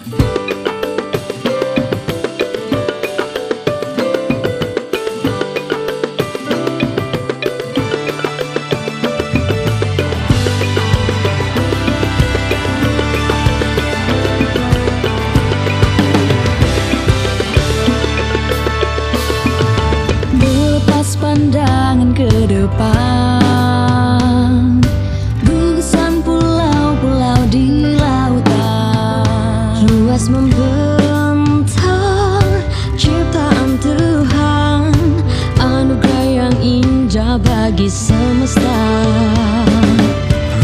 Lepas pandangan ke depan, gugusan pulau-pulau di lautan, luas membentang ciptaan Tuhan, anugerah yang indah bagi semesta.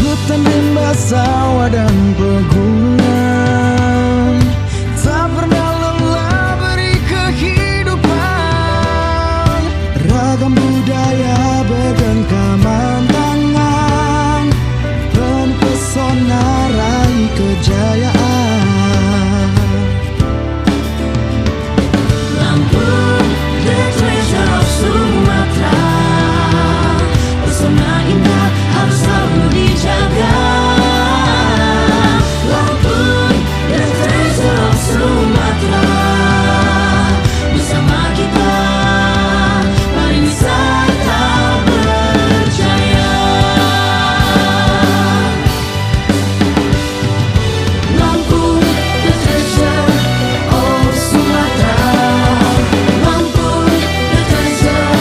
Hutan, rimba, sawah dan pegunungan tak pernah lelah beri kehidupan. Ragam budaya bergenggaman tangan, penuh pesona raih kejayaan. Lampung, the treasure of Sumatera, pesona indah harus selalu dijaga. Lampung, the treasure of Sumatera, bersama kita pariwisata berjaya. Lampung, the treasure of Sumatera. Lampung, the treasure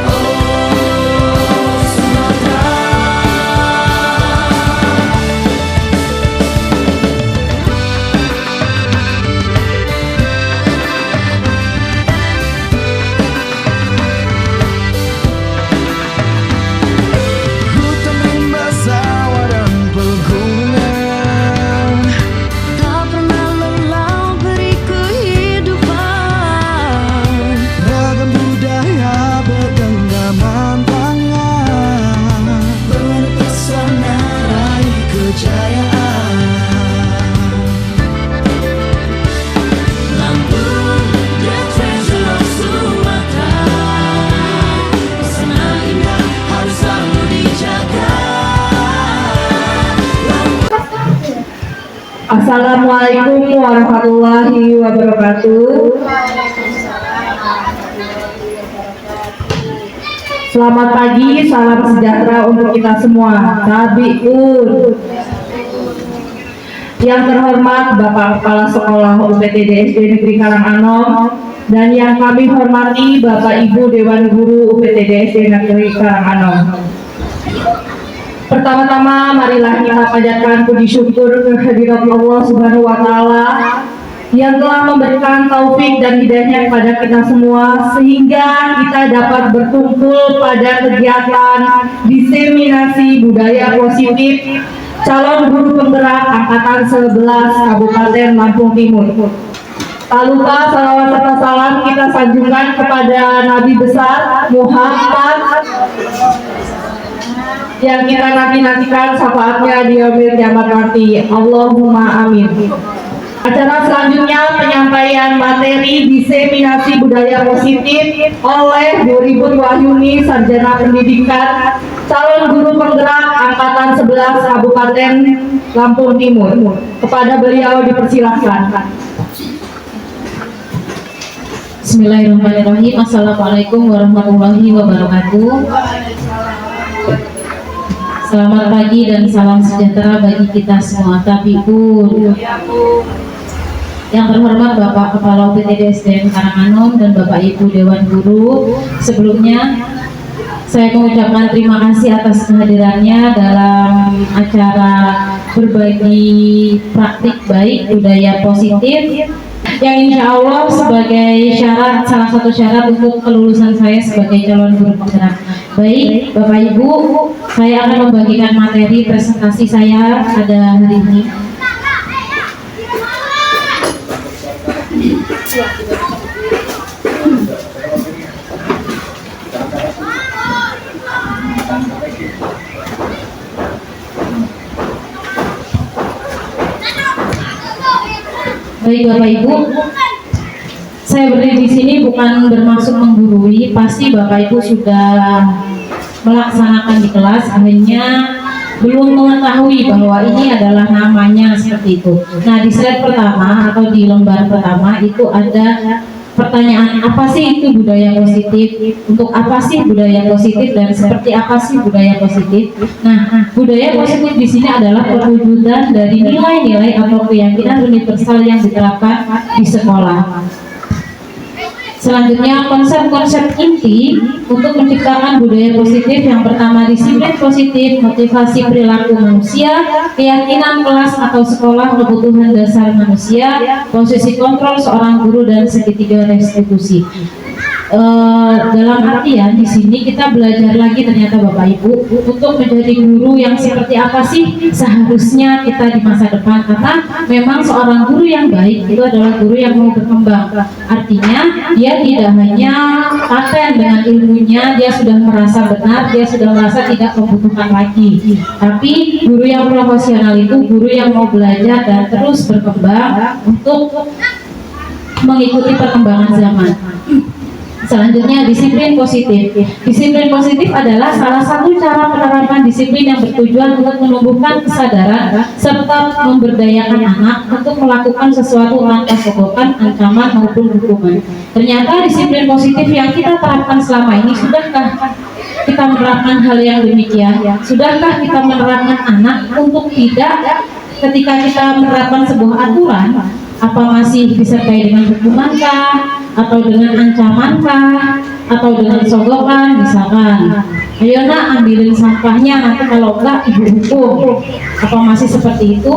of Sumatera. Hutan, rimba, sawah dan pegunungan Tak pernah lelah beri kehidupan, ragam budaya bergenggaman tangan, penuh pesona raih kejayaan. Lampung, the treasure of Sumatera, pesona indah harus selalu dijaga. Assalamualaikum warahmatullahi wabarakatuh. Selamat pagi, salam sejahtera untuk kita semua. Tabiun. Yang terhormat Bapak Kepala Sekolah UPTD SD Negeri Karanganom, dan yang kami hormati Bapak Ibu Dewan Guru UPTD SD Negeri Karanganom. Pertama-tama marilah kita panjatkan puji syukur kehadirat Allah Subhanahu wa taala yang telah memberikan taufik dan hidayahnya kepada kita semua sehingga kita dapat berkumpul pada kegiatan diseminasi budaya positif calon guru penggerak angkatan 11 Kabupaten Lampung Timur. Tak lupa salawat serta salam kita sanjungkan kepada Nabi besar Muhammad yang kita nanti-nantikan syafaatnya di yaumil kiamat nanti. Allahumma amin. Acara selanjutnya penyampaian materi diseminasi budaya positif oleh Bu Ribut Wahyuni, Sarjana Pendidikan, calon guru penggerak angkatan 11 Kabupaten Lampung Timur. Kepada beliau dipersilahkan. Bismillahirrahmanirrahim. Assalamualaikum warahmatullahi wabarakatuh. Selamat pagi dan salam sejahtera bagi kita semua. Tabiun. Yang terhormat Bapak Kepala UPTD SDN Karanganom dan Bapak Ibu Dewan Guru, sebelumnya saya mengucapkan terima kasih atas kehadirannya dalam acara berbagi praktik baik budaya positif yang insya Allah sebagai syarat, salah satu syarat untuk kelulusan saya sebagai calon guru penggerak. Baik Bapak Ibu, saya akan membagikan materi presentasi saya pada hari ini. Baik Bapak Ibu, saya berdiri di sini bukan bermaksud menggurui, pasti Bapak Ibu sudah melaksanakan di kelas, hanya belum mengetahui bahwa ini adalah namanya seperti itu. Nah, di slide pertama atau di lembar pertama itu ada pertanyaan, apa sih itu budaya positif? Untuk apa sih budaya positif dan seperti apa sih budaya positif? Nah, budaya positif di sini adalah perwujudan dari nilai-nilai atau keyakinan universal yang diterapkan di sekolah. Selanjutnya, konsep-konsep inti untuk menciptakan budaya positif. Yang pertama, disiplin positif, motivasi perilaku manusia, keyakinan kelas atau sekolah, kebutuhan dasar manusia, posisi kontrol seorang guru, dan segitiga restitusi. Dalam artian di sini kita belajar lagi ternyata Bapak Ibu untuk menjadi guru yang seperti apa sih seharusnya kita di masa depan, karena memang seorang guru yang baik itu adalah guru yang mau berkembang. Artinya dia tidak hanya paten dengan ilmunya, dia sudah merasa benar, dia sudah merasa tidak membutuhkan lagi, tapi guru yang profesional itu guru yang mau belajar dan terus berkembang untuk mengikuti perkembangan zaman. Selanjutnya, disiplin positif. Disiplin positif adalah salah satu cara penerapan disiplin yang bertujuan untuk menumbuhkan kesadaran serta memberdayakan anak untuk melakukan sesuatu tanpa sogokan, ancaman maupun hukuman. Ternyata disiplin positif yang kita terapkan selama ini, sudahkah kita menerapkan hal yang demikian? Sudahkah kita menerapkan anak untuk tidak, ketika kita menerapkan sebuah aturan, apa masih disertai dengan hukumankah, atau dengan ancaman-kah, atau dengan sogokan? Misalkan, ayo nak ambilin sampahnya, nanti kalau enggak ibu hukum. Apa masih seperti itu?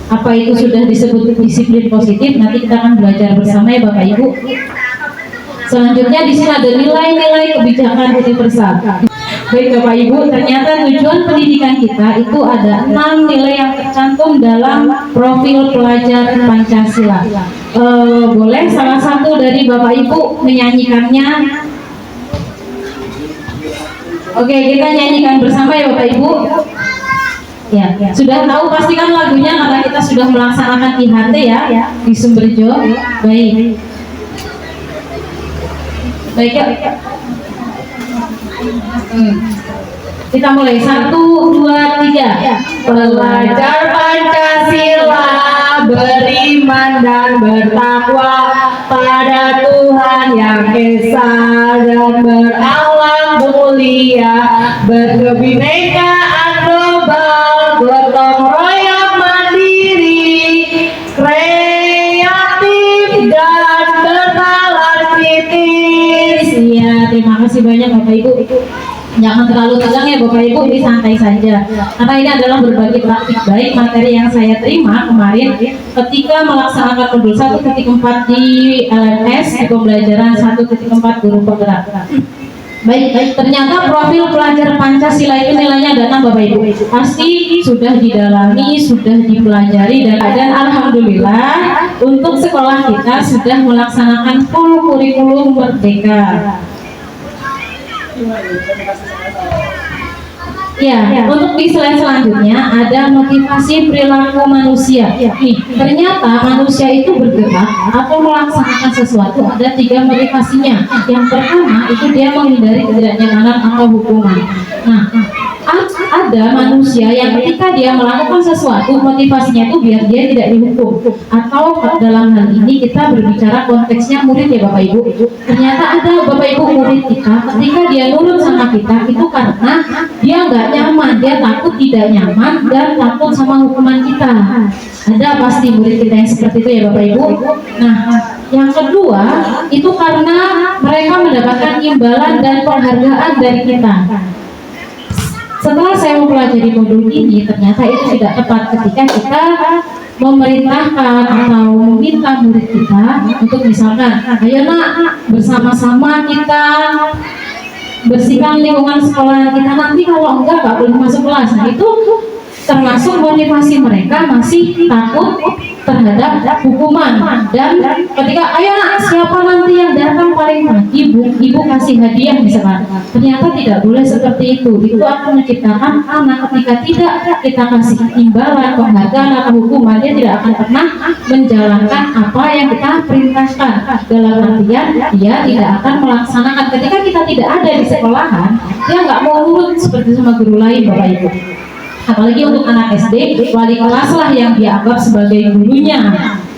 Apa itu sudah disebut disiplin positif? Nanti kita akan belajar bersama ya Bapak Ibu. Selanjutnya di sini ada nilai-nilai kebijakan universal. Baik Bapak Ibu, ternyata tujuan pendidikan kita itu ada 6 nilai yang tercantum dalam profil pelajar Pancasila. Boleh salah satu dari Bapak Ibu menyanyikannya? Oke, kita nyanyikan bersama ya Bapak Ibu. Ya, sudah tahu pastikan lagunya karena kita sudah melaksanakan IHT ya di Sumberjo. Baik. Baik ya. Kita mulai 1, 2, 3. Belajar Pancasila, beriman dan bertakwa pada Tuhan Yang Esa dan berakhlak mulia, berkebinekaan global, gotong royong mandiri, kreatif dan bernalar kritis. Iya, terima kasih banyak Bapak Ibu. Jangan terlalu tegang ya Bapak Ibu, ini santai saja. Karena ini adalah berbagi praktik baik materi yang saya terima kemarin ketika melaksanakan modul 1.4 di LMS di pembelajaran 1.4 guru penggerak. Baik, ternyata profil pelajar Pancasila itu nilainya ada 6 Bapak Ibu. Pasti sudah didalami, sudah dipelajari, dan alhamdulillah untuk sekolah kita sudah melaksanakan full kurikulum merdeka. Ya, untuk di slide selanjutnya ada motivasi perilaku manusia. Nih, ternyata manusia itu bergerak atau melaksanakan sesuatu ada 3 motivasinya. Yang pertama itu dia menghindari ketidaknyamanan atau hukuman. Nah, ada manusia yang ketika dia melakukan sesuatu motivasinya itu biar dia tidak dihukum, atau dalam hal ini kita berbicara konteksnya murid ya Bapak Ibu. Ternyata ada Bapak Ibu murid kita ketika dia nurut sama kita itu karena dia nggak nyaman, dia takut tidak nyaman dan takut sama hukuman kita. Ada pasti murid kita yang seperti itu ya Bapak Ibu. Nah, yang kedua itu karena mereka mendapatkan imbalan dan penghargaan dari kita. Setelah saya mempelajari modul ini, ternyata itu tidak tepat ketika kita memerintahkan atau meminta murid kita untuk misalkan, ayo nak bersama-sama kita bersihkan lingkungan sekolah kita, nanti kalau enggak boleh masuk kelas. Nah, itu termasuk motivasi mereka masih takut terhadap hukuman. Dan ketika ayo nak, siapa nanti yang datang paling pagi, ibu kasih hadiah misalkan, ternyata tidak boleh seperti itu. Itu akan menciptakan anak ketika tidak kita kasih imbalan, penghargaan atau hukuman, dia tidak akan pernah menjalankan apa yang kita perintahkan. Dalam artian dia tidak akan melaksanakan. Ketika kita tidak ada di sekolahan, dia nggak mau nurut seperti sama guru lain Bapak Ibu. Apalagi untuk anak SD, wali kelas lah yang dia anggap sebagai gurunya.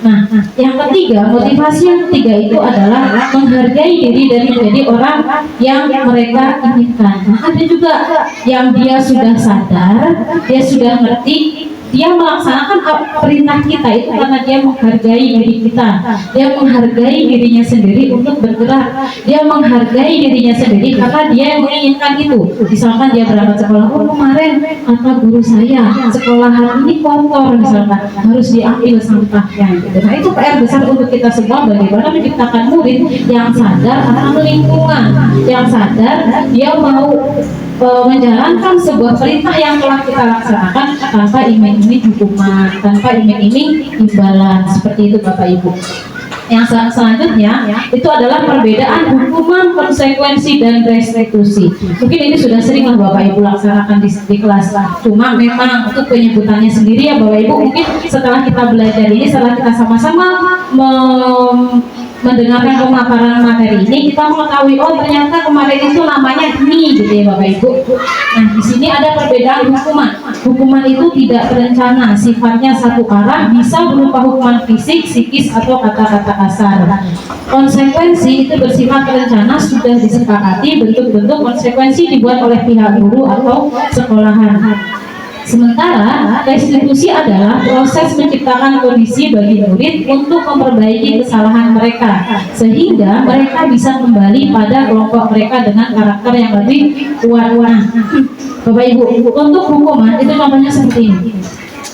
Nah, yang ketiga, motivasi yang ketiga itu adalah menghargai diri dan menjadi orang yang mereka inginkan. Nah, ada juga yang dia sudah sadar, dia sudah ngerti, dia melaksanakan perintah kita itu karena dia menghargai diri kita, dia menghargai dirinya sendiri untuk bergerak, dia menghargai dirinya sendiri karena dia yang menginginkan itu. Misalkan dia berangkat sekolah, oh kemarin kata guru saya sekolahan ini kotor, misalkan harus diambil sampahnya gitu. Nah itu PR besar untuk kita semua, bagaimana menciptakan murid yang sadar akan lingkungan, yang sadar dia mau menjalankan sebuah perintah yang telah kita laksanakan tanpa iming-iming hukuman, tanpa iming-iming imbalan, seperti itu Bapak Ibu. Yang selanjutnya itu adalah perbedaan hukuman, konsekuensi, dan restitusi. Mungkin ini sudah sering lah Bapak Ibu laksanakan di kelas, cuma memang untuk penyebutannya sendiri ya Bapak Ibu, mungkin setelah kita belajar ini, setelah kita sama-sama mendengarkan pemaparan materi ini, kita mengetahui oh ternyata kemarin itu namanya ini gitu ya Bapak Ibu. Nah di sini ada perbedaan hukuman. Hukuman itu tidak terencana, sifatnya satu arah, bisa berupa hukuman fisik, psikis, atau kata-kata kasar. Konsekuensi itu bersifat terencana, sudah disepakati, bentuk-bentuk konsekuensi dibuat oleh pihak guru atau sekolahan. Sementara restitusi adalah proses menciptakan kondisi bagi murid untuk memperbaiki kesalahan mereka sehingga mereka bisa kembali pada kelompok mereka dengan karakter yang lebih kuat. Nah, Bapak Ibu, untuk hukuman itu contohnya seperti ini.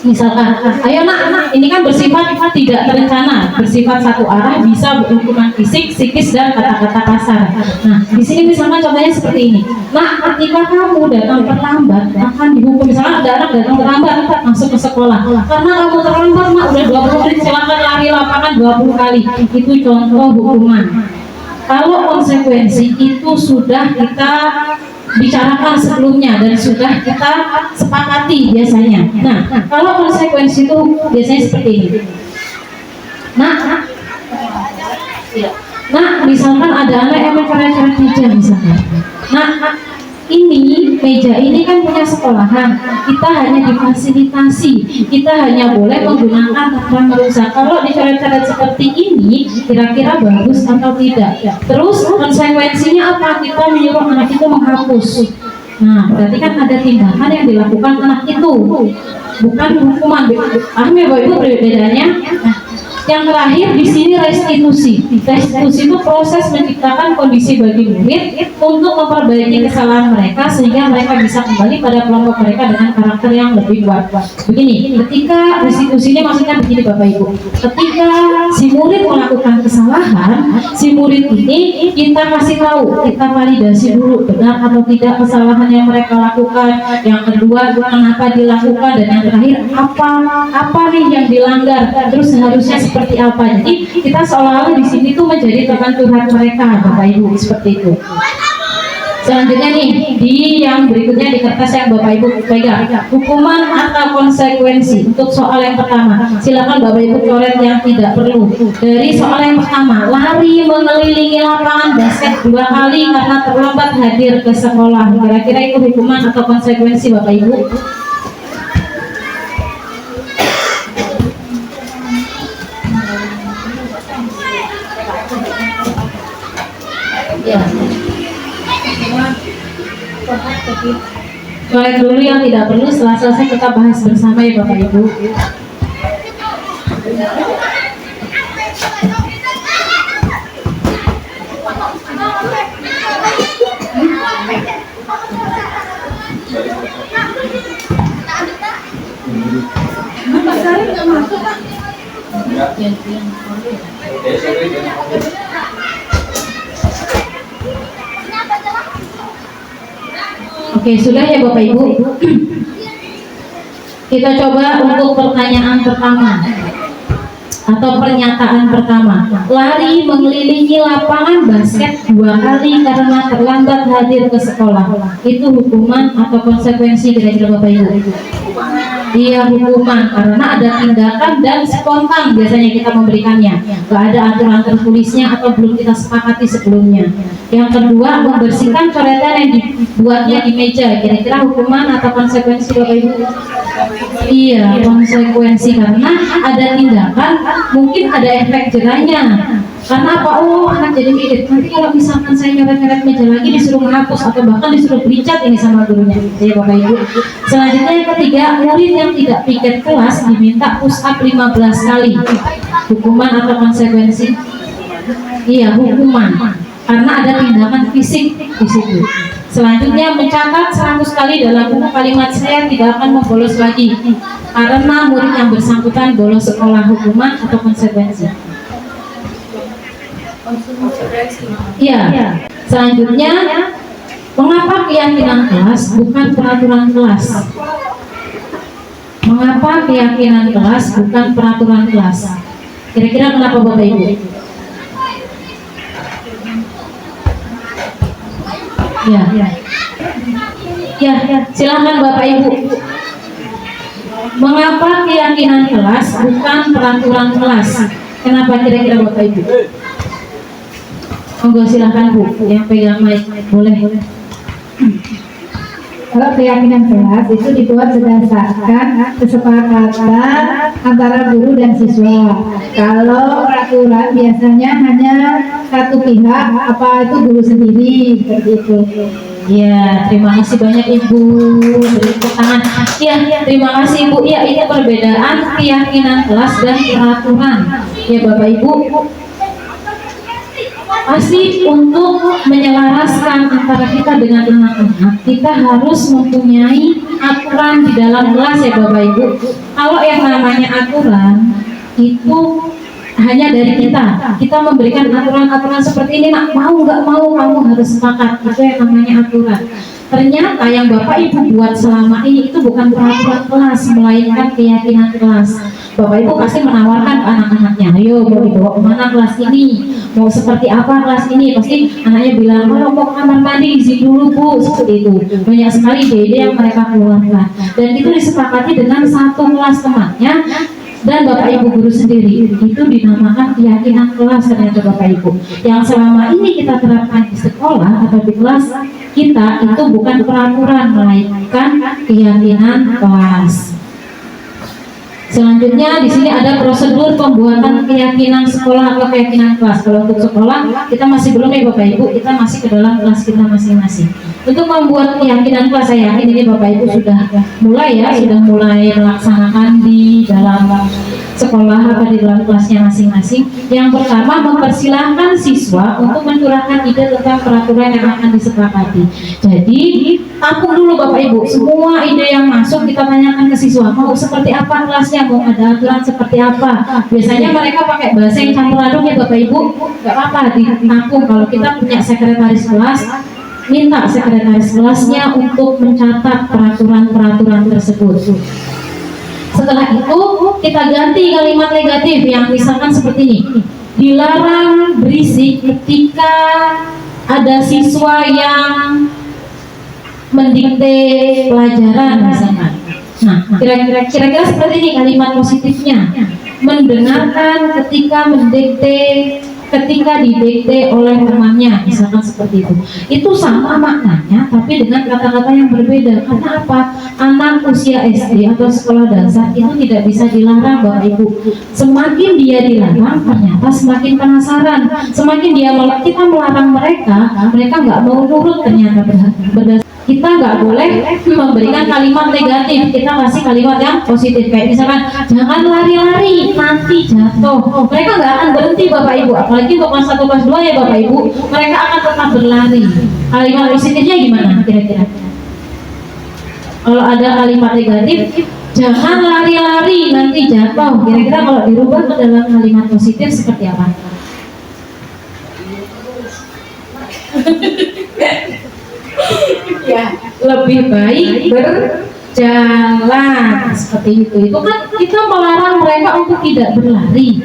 Misalkan, ayo nak, ini kan bersifat tidak terencana, bersifat satu arah, bisa hukuman fisik, psikis, dan kata-kata kasar. Nah, di sini misalnya contohnya seperti ini. Nah, ketika kamu datang terlambat, akan dihukum. Misalnya ada anak datang terlambat, masuk ke sekolah. Karena kamu terlambat, mak, udah 20 menit, silakan lari lapangan 20 kali. Itu contoh hukuman. Kalau konsekuensi itu sudah kita bicarakan sebelumnya dan sudah kita sepakati biasanya. Nah, kalau konsekuensi itu biasanya seperti ini. Nah, misalkan ada anak yang mencoret-coret meja misalkan. Nah, ini meja ini kan punya sekolahan, kita hanya difasilitasi, kita hanya boleh menggunakan tanpa merusak. Kalau dicoret-coret seperti ini, kira-kira bagus atau tidak? Terus konsekuensinya apa? Kita menyuruh anak itu menghapus. Nah, berarti kan ada tindakan yang dilakukan anak itu, bukan hukuman. Paham ya Bapak Ibu perbedaannya? Nah, yang terakhir di sini restitusi. Restitusi itu proses menciptakan kondisi bagi murid untuk memperbaiki kesalahan mereka sehingga mereka bisa kembali pada kelompok mereka dengan karakter yang lebih kuat. Begini, ketika restitusi ini maksudnya begini Bapak Ibu. Ketika si murid melakukan kesalahan, si murid ini kita kasih tahu, kita validasi dulu benar atau tidak kesalahan yang mereka lakukan. Yang kedua, kenapa dilakukan, dan yang terakhir apa nih yang dilanggar. Terus seharusnya seperti apa. Jadi kita seolah-olah di sini tuh menjadi teman curhat mereka Bapak Ibu, seperti itu. Selanjutnya nih, di yang berikutnya di kertas yang Bapak Ibu pegang, hukuman atau konsekuensi. Untuk soal yang pertama, silakan Bapak Ibu coret yang tidak perlu. Dari soal yang pertama, lari mengelilingi lapangan basket 2 kali karena terlambat hadir ke sekolah. Kira-kira itu hukuman atau konsekuensi Bapak Ibu? Ya. Coret dulu yang tidak perlu, setelah selesai kita bahas bersama ya Bapak Ibu. Oke, sudah ya Bapak Ibu. Kita coba untuk pertanyaan pertama atau pernyataan pertama. Lari mengelilingi lapangan basket 2 kali karena terlambat hadir ke sekolah. Itu hukuman atau konsekuensi kira-kira Bapak Ibu? Iya, hukuman karena ada tindakan dan spontan biasanya kita memberikannya, nggak ada aturan tertulisnya atau belum kita sepakati sebelumnya. Yang kedua, membersihkan coretan yang dibuatnya di meja. Kira-kira hukuman atau konsekuensi Bapak Ibu? Iya, konsekuensi karena ada tindakan, mungkin ada efek jerahnya. Karena apa? Oh, anak jadi mikir, nanti kalau misalkan saya nyoret-nyoret meja lagi disuruh menghapus atau bahkan disuruh bericat ini sama gurunya, ya Bapak Ibu. Selanjutnya yang ketiga, murid yang tidak piket kelas diminta push up 15 kali. Hukuman atau konsekuensi? Iya, hukuman. Karena ada tindakan fisik di situ. Selanjutnya mencatat 100 kali dalam buku kalimat saya tidak akan membolos lagi. Karena murid yang bersangkutan bolos sekolah, hukuman atau konsekuensi? Iya. Selanjutnya, mengapa keyakinan kelas bukan peraturan kelas? Mengapa keyakinan kelas bukan peraturan kelas? Kira-kira kenapa Bapak Ibu? Ya, silakan Bapak Ibu. Mengapa keyakinan kelas bukan peraturan kelas? Kenapa kira-kira Bapak Ibu? Monggo silakan Bu, yang pegang mic boleh. Kalau keyakinan kelas itu dibuat berdasarkan kesepakatan antara guru dan siswa. Kalau peraturan biasanya hanya satu pihak, apa itu guru sendiri, seperti itu. Ya, terima kasih banyak Ibu. Beri tepuk tangan. Ya, terima kasih Ibu. Ya, ini perbedaan keyakinan kelas dan peraturan. Ya Bapak Ibu, pasti untuk menyelaraskan antara kita dengan anak-anak, kita harus mempunyai aturan di dalam kelas ya Bapak Ibu. Kalau yang namanya aturan itu hanya dari kita memberikan aturan-aturan seperti ini, nak mau nggak mau kamu harus sepakat, itu yang namanya aturan. Ternyata yang Bapak Ibu buat selama ini itu bukan peraturan kelas, melainkan keyakinan kelas. Bapak Ibu pasti menawarkan ke anak-anaknya, ayo mau dibawa kemana kelas ini, mau seperti apa kelas ini, pasti anaknya bilang, kalau mau ke kamar mandi izin dulu Bu, seperti itu. Banyak sekali ide yang mereka keluarkan, dan itu disepakati dengan satu kelas temannya dan Bapak Ibu guru sendiri. Itu dinamakan keyakinan kelas ternyata Bapak Ibu, yang selama ini kita terapkan di sekolah atau di kelas kita itu bukan peraturan, melainkan keyakinan kelas. Selanjutnya di sini ada prosedur pembuatan keyakinan sekolah atau keyakinan kelas. Kalau untuk sekolah kita masih belum ya Bapak Ibu, kita masih ke dalam kelas kita masing-masing. Untuk membuat keyakinan kelas, saya yakin ini Bapak Ibu sudah mulai melaksanakan di dalam sekolah atau di dalam kelasnya masing-masing. Yang pertama, mempersilahkan siswa untuk mencurahkan ide tentang peraturan yang akan disepakati. Jadi tampung dulu Bapak Ibu, semua ide yang masuk kita tanyakan ke siswa, mau seperti apa kelasnya, mau ada aturan seperti apa. Biasanya mereka pakai bahasa yang campur aduk ya Bapak Ibu, nggak apa-apa ditampung. Kalau kita punya sekretaris kelas, minta sekretaris kelasnya untuk mencatat peraturan-peraturan tersebut. Setelah itu kita ganti kalimat negatif yang misalkan seperti ini, dilarang berisik ketika ada siswa yang mendikte pelajaran misalkan. Nah, kira-kira seperti ini kalimat positifnya. Mendengarkan ketika didikte oleh temannya, misalkan seperti itu. Itu sama maknanya, tapi dengan kata-kata yang berbeda. Karena apa? Anak usia SD atau sekolah dasar itu tidak bisa dilarang Bapak Ibu. Semakin dia dilarang, ternyata semakin penasaran. Semakin kita melarang mereka nggak mau nurut ternyata berdasarkan. Kita nggak boleh memberikan kalimat negatif, kita kasih kalimat yang positif. Kayak misalkan, jangan lari-lari, nanti jatuh. Mereka nggak akan berhenti Bapak Ibu, apalagi untuk kelas 1, kelas 2 ya Bapak Ibu, mereka akan tetap berlari. Kalimat positifnya gimana kira-kira? Kalau ada kalimat negatif, jangan lari-lari, nanti jatuh. Kira-kira kalau dirubah ke dalam kalimat positif seperti apa? Ya, lebih baik berjalan seperti itu. Itu kan kita melarang mereka untuk tidak berlari,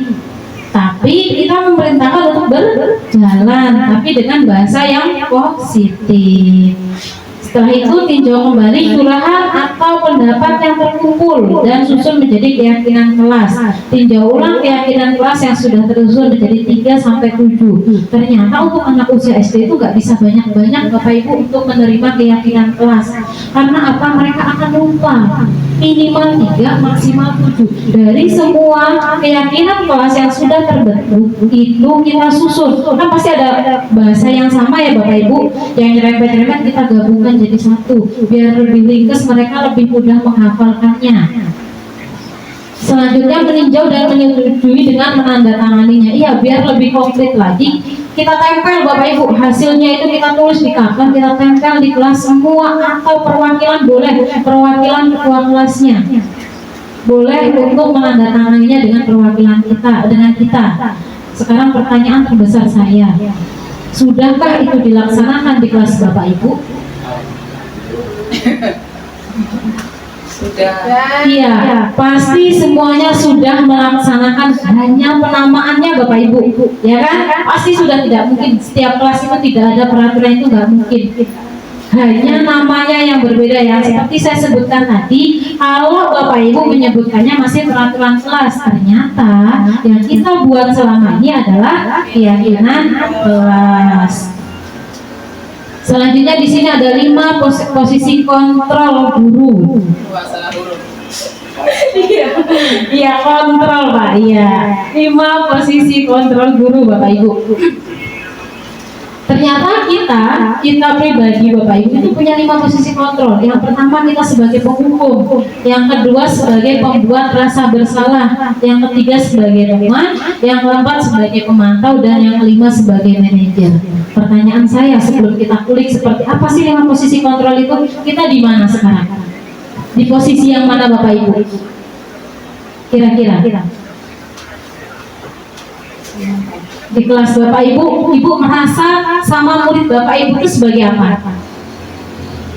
tapi kita memerintahkan untuk berjalan, tapi dengan bahasa yang positif. Setelah itu tinjau kembali curahan atau pendapat yang terkumpul dan susun menjadi keyakinan kelas. Tinjau ulang keyakinan kelas yang sudah tersusun menjadi 3 sampai 7. Ternyata untuk anak usia SD itu nggak bisa banyak-banyak Bapak Ibu untuk menerima keyakinan kelas. Karena apa? Mereka akan lupa. Minimal 3, maksimal 7. Dari semua keyakinan kelas yang sudah terbentuk itu kita susun. Kan pasti ada bahasa yang sama ya Bapak Ibu, yang nyerempet-nyerempet kita gabungkan jadi satu biar lebih ringkas, mereka lebih mudah menghafalkannya. Selanjutnya meninjau dan menyetujui dengan menandatanganinya. Iya, biar lebih konkret lagi kita tempel Bapak Ibu, hasilnya itu kita tulis di karton, kita tempel di kelas semua, atau perwakilan boleh, perwakilan ketua kelasnya boleh untuk menandatanganinya dengan perwakilan kita. Sekarang pertanyaan terbesar saya, sudahkah itu dilaksanakan di kelas Bapak Ibu? Sudah. Iya, pasti semuanya sudah melaksanakan, hanya penamaannya Bapak Ibu, ya kan? Pasti sudah, tidak mungkin setiap kelas itu tidak ada peraturan, itu nggak mungkin. Hanya namanya yang berbeda ya. Seperti saya sebutkan tadi, kalau Bapak Ibu menyebutkannya masih peraturan kelas, ternyata yang kita buat selama ini adalah keyakinan kelas. Selanjutnya di sini ada 5 posisi kontrol guru. Salah huruf. Iya, kontrol Pak. Iya, 5 posisi kontrol guru Bapak Ibu. Ternyata kita pribadi Bapak Ibu itu punya 5 posisi kontrol. Yang pertama kita sebagai penghukum, yang kedua sebagai pembuat rasa bersalah, yang ketiga sebagai teman, yang keempat sebagai pemantau, dan yang kelima sebagai manajer. Pertanyaan saya sebelum kita kulik seperti apa sih 5 posisi kontrol itu, kita di mana sekarang? Di posisi yang mana Bapak Ibu? Kira-kira? Di kelas Bapak Ibu, Ibu merasa sama murid Bapak Ibu itu sebagai apa?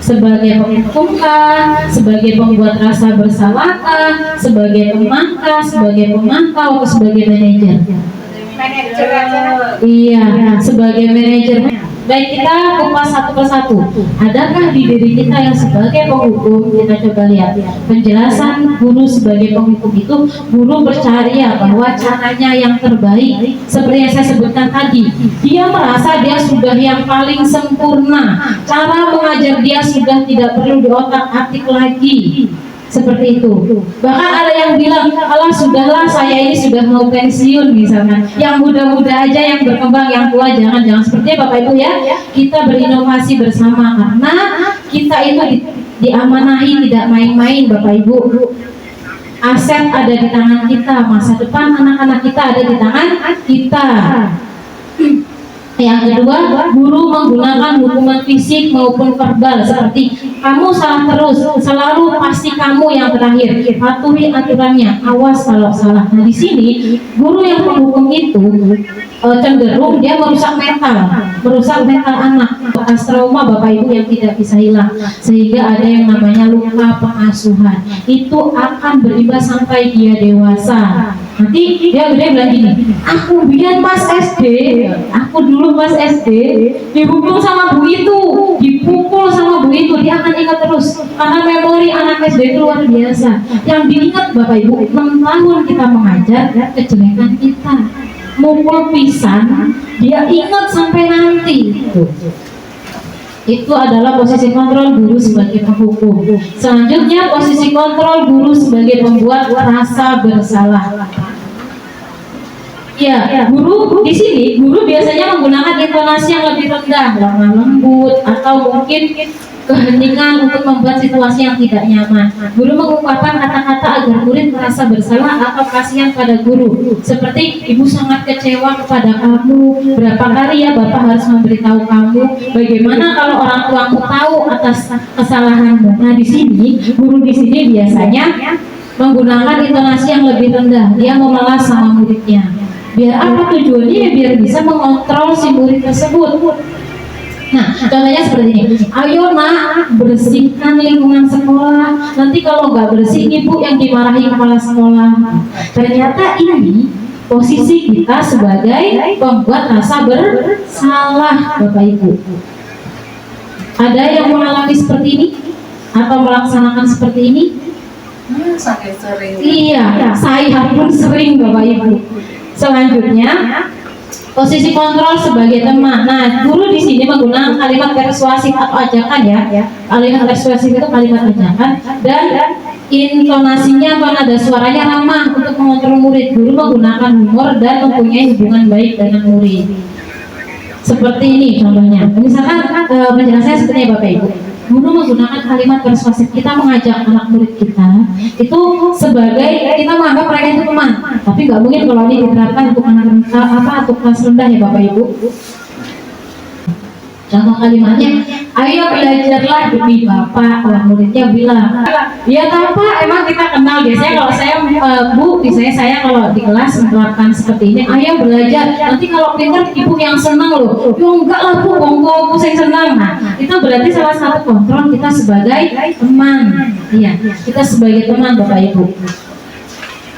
Sebagai penghukum kah? Sebagai pembuat rasa bersalah kah? Sebagai teman kah? Sebagai pemantau atau sebagai manajer? Manajer aja. Iya, sebagai manajer. Baik, kita kupas satu persatu. Adakah di diri kita yang sebagai penghukum? Kita coba lihat penjelasan guru sebagai penghukum itu. Guru percaya bahwa caranya yang terbaik, seperti yang saya sebutkan tadi, dia merasa dia sudah yang paling sempurna. Cara mengajar dia sudah tidak perlu diotak-atik lagi. Seperti itu. Bahkan ada yang bilang, "Allah sudahlah, saya ini sudah mau pensiun," misalkan. Yang muda-muda aja yang berkembang, yang tua jangan seperti Bapak Ibu ya. Kita berinovasi bersama karena kita itu diamanahi tidak main-main Bapak Ibu. Aset ada di tangan kita, masa depan anak-anak kita ada di tangan kita. Yang kedua, guru menggunakan hukuman fisik maupun verbal seperti kamu salah terus, selalu pasti kamu yang terakhir, patuhi aturannya, awas kalau salah. Nah di sini guru yang menghukum itu cenderung dia merusak mental anak, bekas trauma Bapak Ibu yang tidak bisa hilang, sehingga ada yang namanya luka pengasuhan. Itu akan berimbas sampai dia dewasa. Nanti dia gede bilang gini, aku biar pas SD, aku dulu pas SD dihukum sama bu itu, dipukul sama bu itu, dia akan ingat terus karena memori anak SD itu luar biasa. Yang diingat Bapak Ibu, 6 tahun kita mengajar kejelekan kita, mukul pisan, dia ingat sampai nanti. Itu adalah posisi kontrol guru sebagai penghukum. Selanjutnya posisi kontrol guru sebagai pembuat rasa bersalah. Ya, guru di sini guru biasanya menggunakan intonasi yang lebih rendah, lemah lembut, atau mungkin keheningan untuk membuat situasi yang tidak nyaman. Guru mengungkapkan kata-kata agar murid merasa bersalah atau kasihan pada guru. Seperti, ibu sangat kecewa kepada kamu. Berapa kali ya Bapak harus memberitahu kamu? Bagaimana kalau orang tuamu tahu atas kesalahanmu? Nah di sini guru di sini biasanya menggunakan intonasi yang lebih rendah. Dia memelas sama muridnya. Biar apa tujuannya? Biar bisa mengontrol si murid tersebut. Nah, contohnya seperti ini. Ayo nak, bersihkan lingkungan sekolah. Nanti kalau nggak bersih, ibu yang dimarahi kepala sekolah. Ternyata ini posisi kita sebagai pembuat rasa bersalah, Bapak Ibu. Ada yang mengalami seperti ini atau melaksanakan seperti ini? Sampai sering. Iya, saya pun sering Bapak Ibu. Selanjutnya, posisi kontrol sebagai teman. Nah, guru di sini menggunakan kalimat persuasif atau ajakan ya. Kalimat persuasif itu kalimat ajakan dan intonasinya atau nada suaranya ramah untuk mengontrol murid. Guru menggunakan humor dan mempunyai hubungan baik dengan murid. Seperti ini contohnya. Misalkan penjelasannya seperti ini Bapak Ibu. Guru menggunakan kalimat persuasif, kita mengajak anak murid kita itu sebagai kita menganggap mereka itu teman, tapi nggak mungkin kalau ini diterapkan untuk anak untuk kelas rendah ya Bapak Ibu. Contoh kalimatnya, ayo belajarlah demi Bapak. Muridnya bilang, ya Pak, emang kita kenal. Biasanya kalau saya Bu, biasanya saya kalau di kelas menerapkan seperti ini, ayo belajar. Nanti kalau pintar ibu yang senang loh. Ya enggak lah Bu, aku saya senang. Nah, itu berarti salah satu kontrol kita sebagai teman. Iya, kita sebagai teman Bapak Ibu.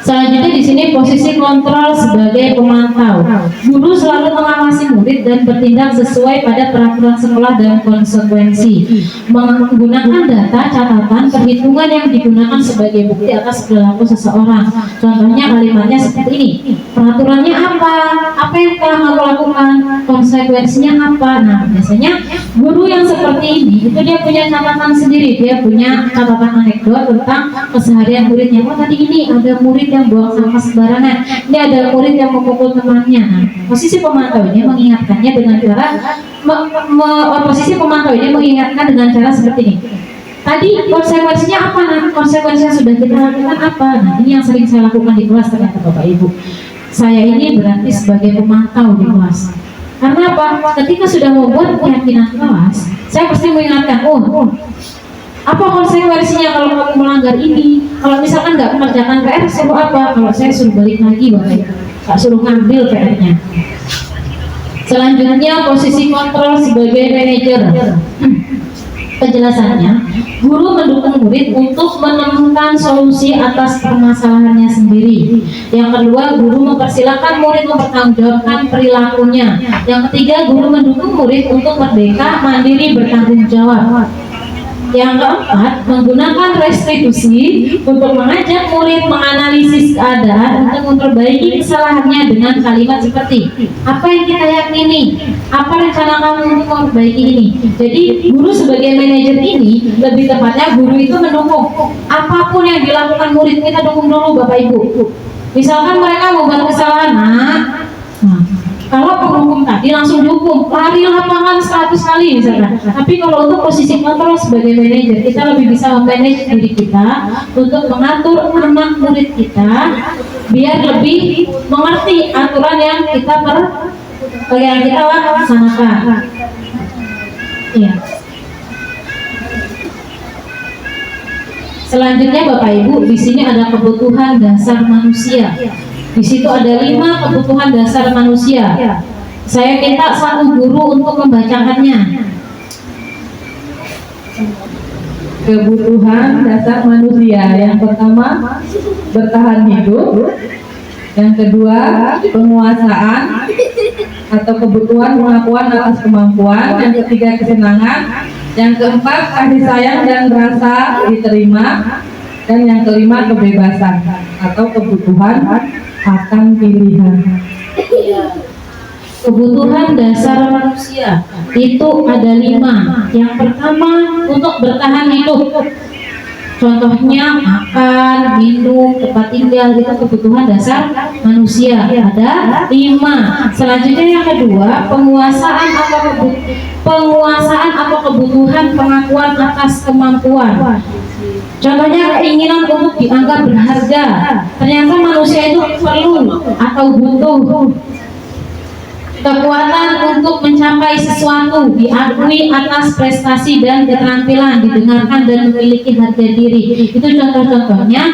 Selanjutnya di sini posisi kontrol sebagai pemantau. Guru selalu mengawasi murid dan bertindak sesuai pada peraturan sekolah dan konsekuensi. Menggunakan data, catatan, perhitungan yang digunakan sebagai bukti atas perilaku seseorang. Contohnya kalimatnya seperti ini. Peraturannya apa? Apa yang telah kamu lakukan? Konsekuensinya apa? Nah, biasanya guru yang seperti ini itu dia punya catatan sendiri. Dia punya catatan anekdot tentang keseharian muridnya. Oh, tadi ini ada murid yang buang sampah sembarangan, ini ada murid yang memukul temannya. Nah, posisi pemantau ini mengingatkannya dengan cara posisi pemantau ini mengingatkan dengan cara seperti ini. Tadi konsekuensinya apa? Nah, konsekuensinya sudah kita lakukan apa? Nah, ini yang sering saya lakukan di kelas ternyata Bapak Ibu. Saya ini berarti sebagai pemantau di kelas. Karena apa? Ketika sudah membuat keyakinan kelas, saya pasti mengingatkan, apa konsekuensinya kalau kamu melanggar ini? Kalau misalkan nggak mengerjakan PR, suruh apa? Kalau saya suruh balik lagi, Bapak Ibu, nggak suruh ngambil PR-nya. Selanjutnya posisi kontrol sebagai manajer. Penjelasannya, guru mendukung murid untuk menemukan solusi atas permasalahannya sendiri. Yang kedua, guru mempersilahkan murid mempertanggungjawabkan perilakunya. Yang ketiga, guru mendukung murid untuk merdeka, mandiri, bertanggung jawab. Yang keempat, menggunakan restitusi untuk mengajak murid menganalisis keadaan untuk memperbaiki kesalahannya dengan kalimat seperti apa yang kita yakini, apa rencana kamu untuk memperbaiki ini. Jadi guru sebagai manajer ini, lebih tepatnya guru itu mendukung apapun yang dilakukan murid, kita dukung dulu Bapak Ibu. Misalkan mereka membuat kesalahan, kalau penghukum tadi langsung dihukum, lari lapangan 100 kali misalkan. Tapi kalau untuk posisi kontrol sebagai manajer, kita lebih bisa memanage diri kita untuk mengatur anak murid kita biar lebih mengerti aturan yang kita laksanakan. Iya. Selanjutnya Bapak Ibu, di sini ada kebutuhan dasar manusia. Di situ ada 5 kebutuhan dasar manusia. Saya minta satu guru untuk membacakannya. Kebutuhan dasar manusia. Yang pertama, bertahan hidup. Yang kedua, penguasaan atau kebutuhan pengakuan atas kemampuan. Yang ketiga, kesenangan. Yang keempat, kasih sayang dan rasa diterima. Dan yang kelima, kebebasan atau kebutuhan akan pilihan. Kebutuhan dasar manusia itu ada 5. Yang pertama, untuk bertahan hidup. Contohnya makan, minum, tempat tinggal, itu kebutuhan dasar manusia. Ada 5. Selanjutnya yang kedua, penguasaan atau kebutuhan pengakuan atas kemampuan. Contohnya keinginan untuk dianggap berharga. Ternyata manusia itu perlu atau butuh kekuatan untuk mencapai sesuatu, diakui atas prestasi dan keterampilan, didengarkan dan memiliki harga diri. Itu contoh-contohnya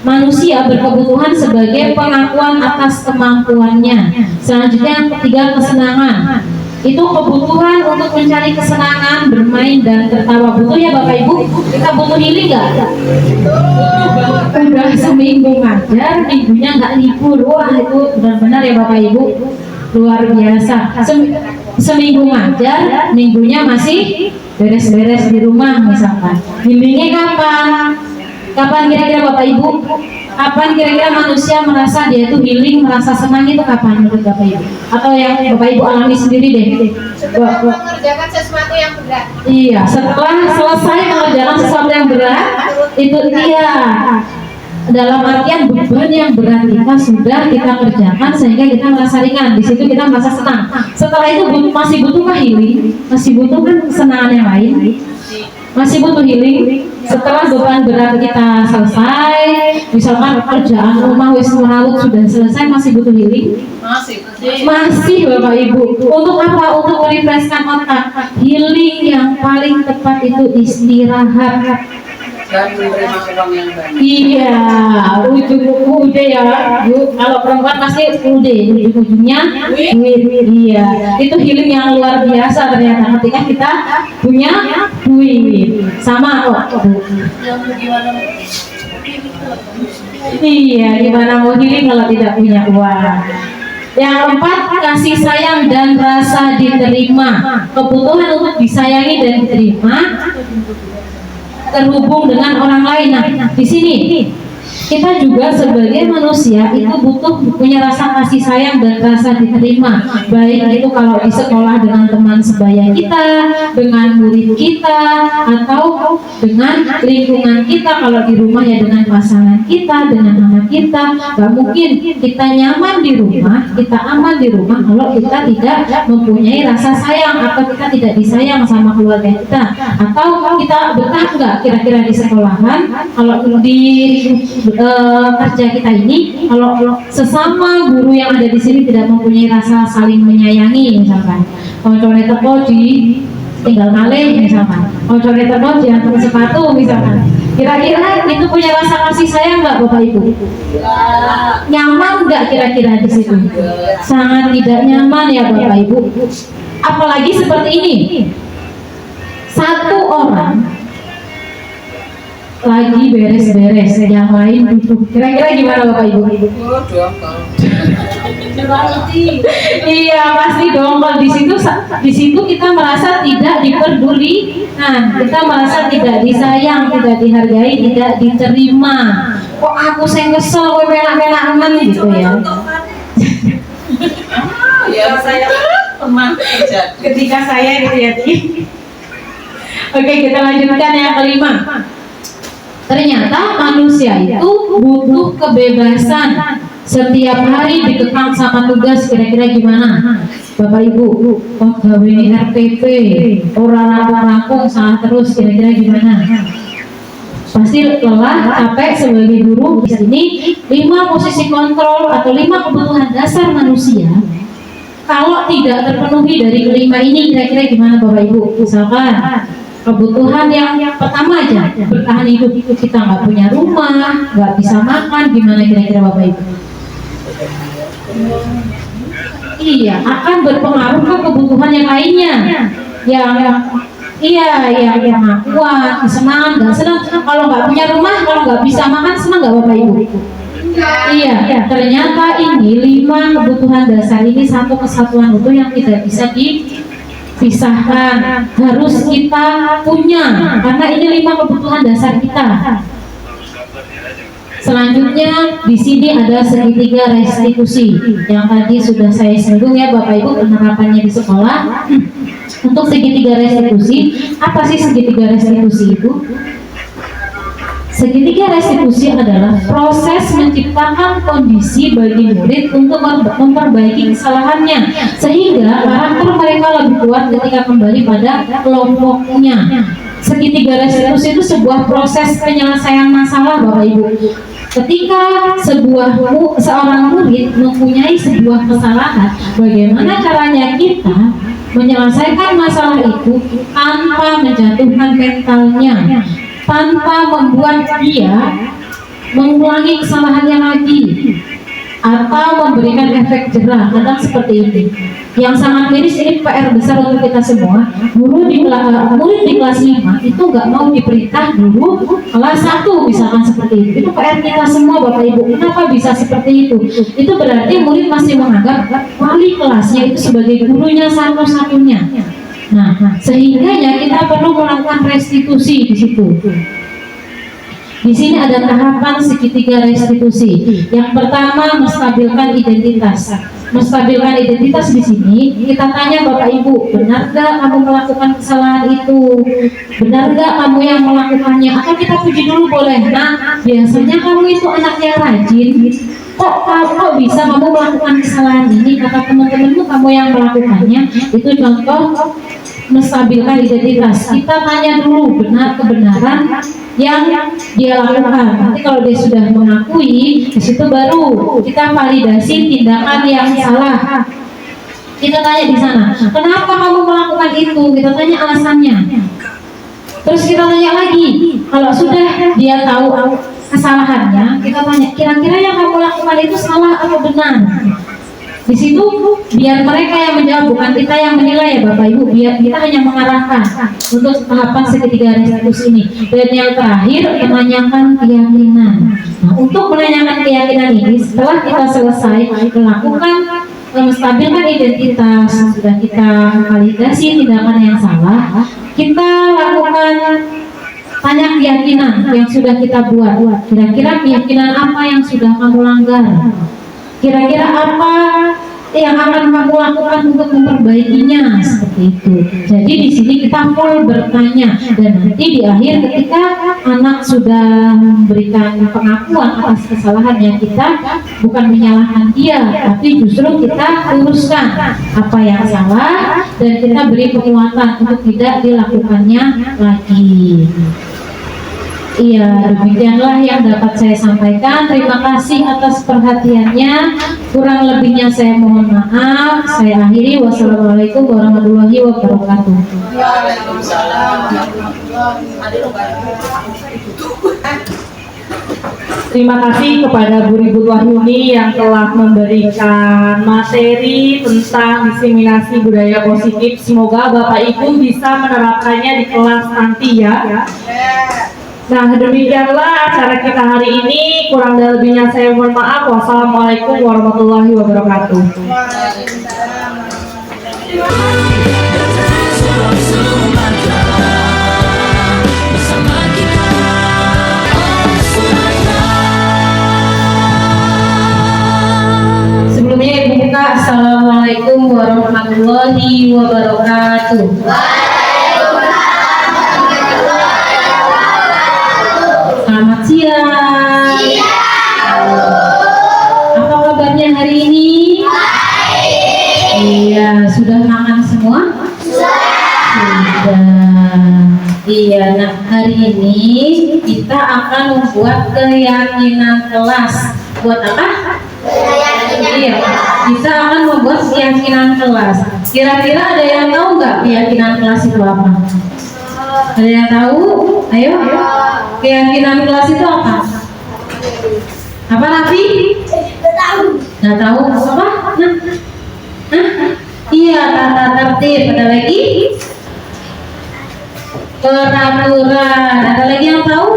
manusia berkebutuhan sebagai pengakuan atas kemampuannya. Selanjutnya yang ketiga, kesenangan. Itu kebutuhan untuk mencari kesenangan, bermain dan tertawa. Butuh ya Bapak Ibu? Kita butuh healing nggak? Udah seminggu ngajar, minggunya nggak libur. Wah, itu benar-benar ya Bapak Ibu, luar biasa. seminggu ngajar, minggunya masih beres-beres di rumah misalkan. Healingnya kapan? Kapan kira-kira Bapak Ibu? Kapan kira-kira manusia merasa dia itu healing, merasa senang itu kapan menurut Bapak Ibu? Atau yang Bapak Ibu alami sendiri deh? Setelah mengerjakan sesuatu yang berat. Iya, setelah selesai mengerjakan sesuatu yang berat, itu dia dalam artian beban yang berat kita kerjakan sehingga kita merasa ringan. Di situ kita merasa senang. Setelah itu masih butuhkah healing? Masih butuh kan kesenangan yang lain? Masih butuh healing. Setelah beban berat kita selesai, misalkan kerjaan rumah wis merawat sudah selesai, masih butuh healing? Masih Bapak Ibu. Untuk apa? Untuk merefreshkan otak. Healing yang paling tepat itu istirahat Dan menerima uang yang banyak. Iya, ujung udah ya Bu. Kalau perempuan pasti udah, ujung-ujungnya duit. Iya, itu healing yang luar biasa ternyata ketika kita punya duit. Sama kok Bu. Iya, gimana mau healing kalau tidak punya uang? Yang keempat, kasih sayang dan rasa diterima. Kebutuhan untuk disayangi dan diterima terhubung dengan orang lain. Nah, di sini kita juga sebagai manusia itu butuh punya rasa kasih sayang dan rasa diterima, baik itu kalau di sekolah dengan teman sebaya kita, dengan murid kita, atau dengan lingkungan kita. Kalau di rumah ya dengan pasangan kita, dengan anak kita. Gak mungkin kita nyaman di rumah, kita aman di rumah kalau kita tidak mempunyai rasa sayang atau kita tidak disayang sama keluarga kita. Atau kita betah nggak kira-kira di sekolahan kalau di kerja kita ini, kalau sesama guru yang ada di sini tidak mempunyai rasa saling menyayangi, misalkan koncolnya teko di tinggal malih, misalkan koncolnya teko diantar sepatu, misalkan, kira-kira itu punya rasa kasih sayang nggak Bapak Ibu? Nyaman nggak kira-kira di situ? Sangat tidak nyaman ya Bapak Ibu. Apalagi seperti ini, satu orang lagi beres-beres, yang lain duduk. Kira-kira gimana Bapak Ibu? Iya pasti dong. Kalau di situ kita merasa tidak diperduli. Nah, kita merasa tidak disayang, tidak dihargai, tidak diterima. Kok aku saya kesel, kok menak-menakan gitu ya. Ya saya pernah Ketika saya gitu ya. Oke, kita lanjutkan yang kelima. Ternyata manusia itu butuh kebebasan. Setiap hari dikekang sama tugas, kira-kira gimana Bapak Ibu? Oh gawe ini RPP, orang rampung-rampung salah terus, kira-kira gimana? Pasti lelah, capek sebagai guru. Di sini 5 posisi kontrol atau 5 kebutuhan dasar manusia. Kalau tidak terpenuhi dari kelima ini, kira-kira gimana Bapak Ibu? Misalkan kebutuhan yang pertama aja, bertahan hidup, kita nggak punya rumah, nggak bisa makan, gimana kira-kira Bapak Ibu? Iya, akan berpengaruh ke kebutuhan yang lainnya, yang pengakuan, kesenangan, nggak senang. Kalau nggak punya rumah, kalau nggak bisa makan, senang nggak Bapak Ibu? Iya, ternyata ini 5 kebutuhan dasar ini satu kesatuan utuh yang tidak bisa dipisahkan, harus kita punya karena ini 5 kebutuhan dasar kita. Selanjutnya di sini ada segitiga restitusi yang tadi sudah saya singgung ya Bapak Ibu, penerapannya di sekolah. Untuk segitiga restitusi, apa sih segitiga restitusi itu? Segitiga restitusi adalah proses menciptakan kondisi bagi murid untuk memperbaiki kesalahannya sehingga karakter mereka lebih kuat ketika kembali pada kelompoknya. Segitiga restitusi itu sebuah proses penyelesaian masalah Bapak Ibu. Ketika seorang murid mempunyai sebuah kesalahan, bagaimana caranya kita menyelesaikan masalah itu tanpa menjatuhkan mentalnya, tanpa membuat dia mengulangi kesalahannya lagi. atau memberikan efek jerah. Kadang seperti ini. Yang sangat miris, ini PR besar untuk kita semua. Murid di kelas 5 itu nggak mau diperintah dulu kelas 1 misalkan seperti itu. Itu PR kita semua Bapak Ibu. Kenapa bisa seperti itu? Itu berarti murid masih menganggap wali kelasnya itu sebagai gurunya satu-satunya. Nah, sehingga ya kita perlu melakukan restitusi di situ. Di sini ada tahapan segitiga restitusi. Yang pertama, menstabilkan identitas. Menstabilkan identitas di sini, kita tanya Bapak Ibu, benar gak kamu melakukan kesalahan itu? Benar gak kamu yang melakukannya? Atau kita puji dulu boleh? Nah, biasanya kamu itu anak yang rajin. Kok bisa kamu melakukan kesalahan ini? Kata teman-temanmu kamu yang melakukannya. Itu contoh menstabilkan identitas. Kita tanya dulu kebenaran yang dia lakukan. Nanti kalau dia sudah mengakui, di situ baru kita validasi tindakan yang salah. Kita tanya di sana, kenapa kamu melakukan itu? Kita tanya alasannya. Terus kita tanya lagi, kalau sudah dia tahu kesalahannya, kita tanya, kira-kira yang kamu lakukan itu salah atau benar? Di situ biar mereka yang menjawab, bukan kita yang menilai ya Bapak Ibu. Biar kita hanya mengarahkan untuk tahapan segitiga restitusi ini. Dan yang terakhir, menanyakan keyakinan. Nah, untuk menanyakan keyakinan ini, setelah kita selesai melakukan menstabilkan identitas, sudah kita validasi tindakan yang salah, kita lakukan tanya keyakinan yang sudah kita buat. Kira-kira keyakinan apa yang sudah kamu langgar? Kira-kira apa yang akan kamu lakukan untuk memperbaikinya? Seperti itu. Jadi di sini kita full bertanya, dan nanti di akhir ketika anak sudah memberikan pengakuan atas kesalahan yang kita bukan menyalahkan dia, tapi justru kita luruskan apa yang salah dan kita beri penguatan untuk tidak dilakukannya lagi. Iya, demikianlah yang dapat saya sampaikan. Terima kasih atas perhatiannya. Kurang lebihnya saya mohon maaf. Saya akhiri. Wassalamualaikum warahmatullahi wabarakatuh. Terima kasih kepada Bu Ribut Wahyuni yang telah memberikan materi tentang diseminasi budaya positif. Semoga Bapak Ibu bisa menerapkannya di kelas nanti ya. Nah, demikianlah acara kita hari ini. Kurang dan lebihnya saya mohon maaf. Wassalamualaikum warahmatullahi wabarakatuh. Sebelumnya Ibu buka. Assalamualaikum warahmatullahi wabarakatuh. Selamat siang. Apa kabarnya hari ini? Iya, sudah makan semua? Sudah. Iya, nah hari ini kita akan membuat keyakinan kelas. Buat apa? Iya, kita akan membuat keyakinan kelas. Kira-kira ada yang tahu nggak keyakinan kelas itu apa? Ada yang tahu? Ayo. Keyakinan kelas itu apa? Apa Nafi? Nggak tahu apa? Iya, tata tertib. Ada lagi? Peraturan. Ada lagi yang tahu?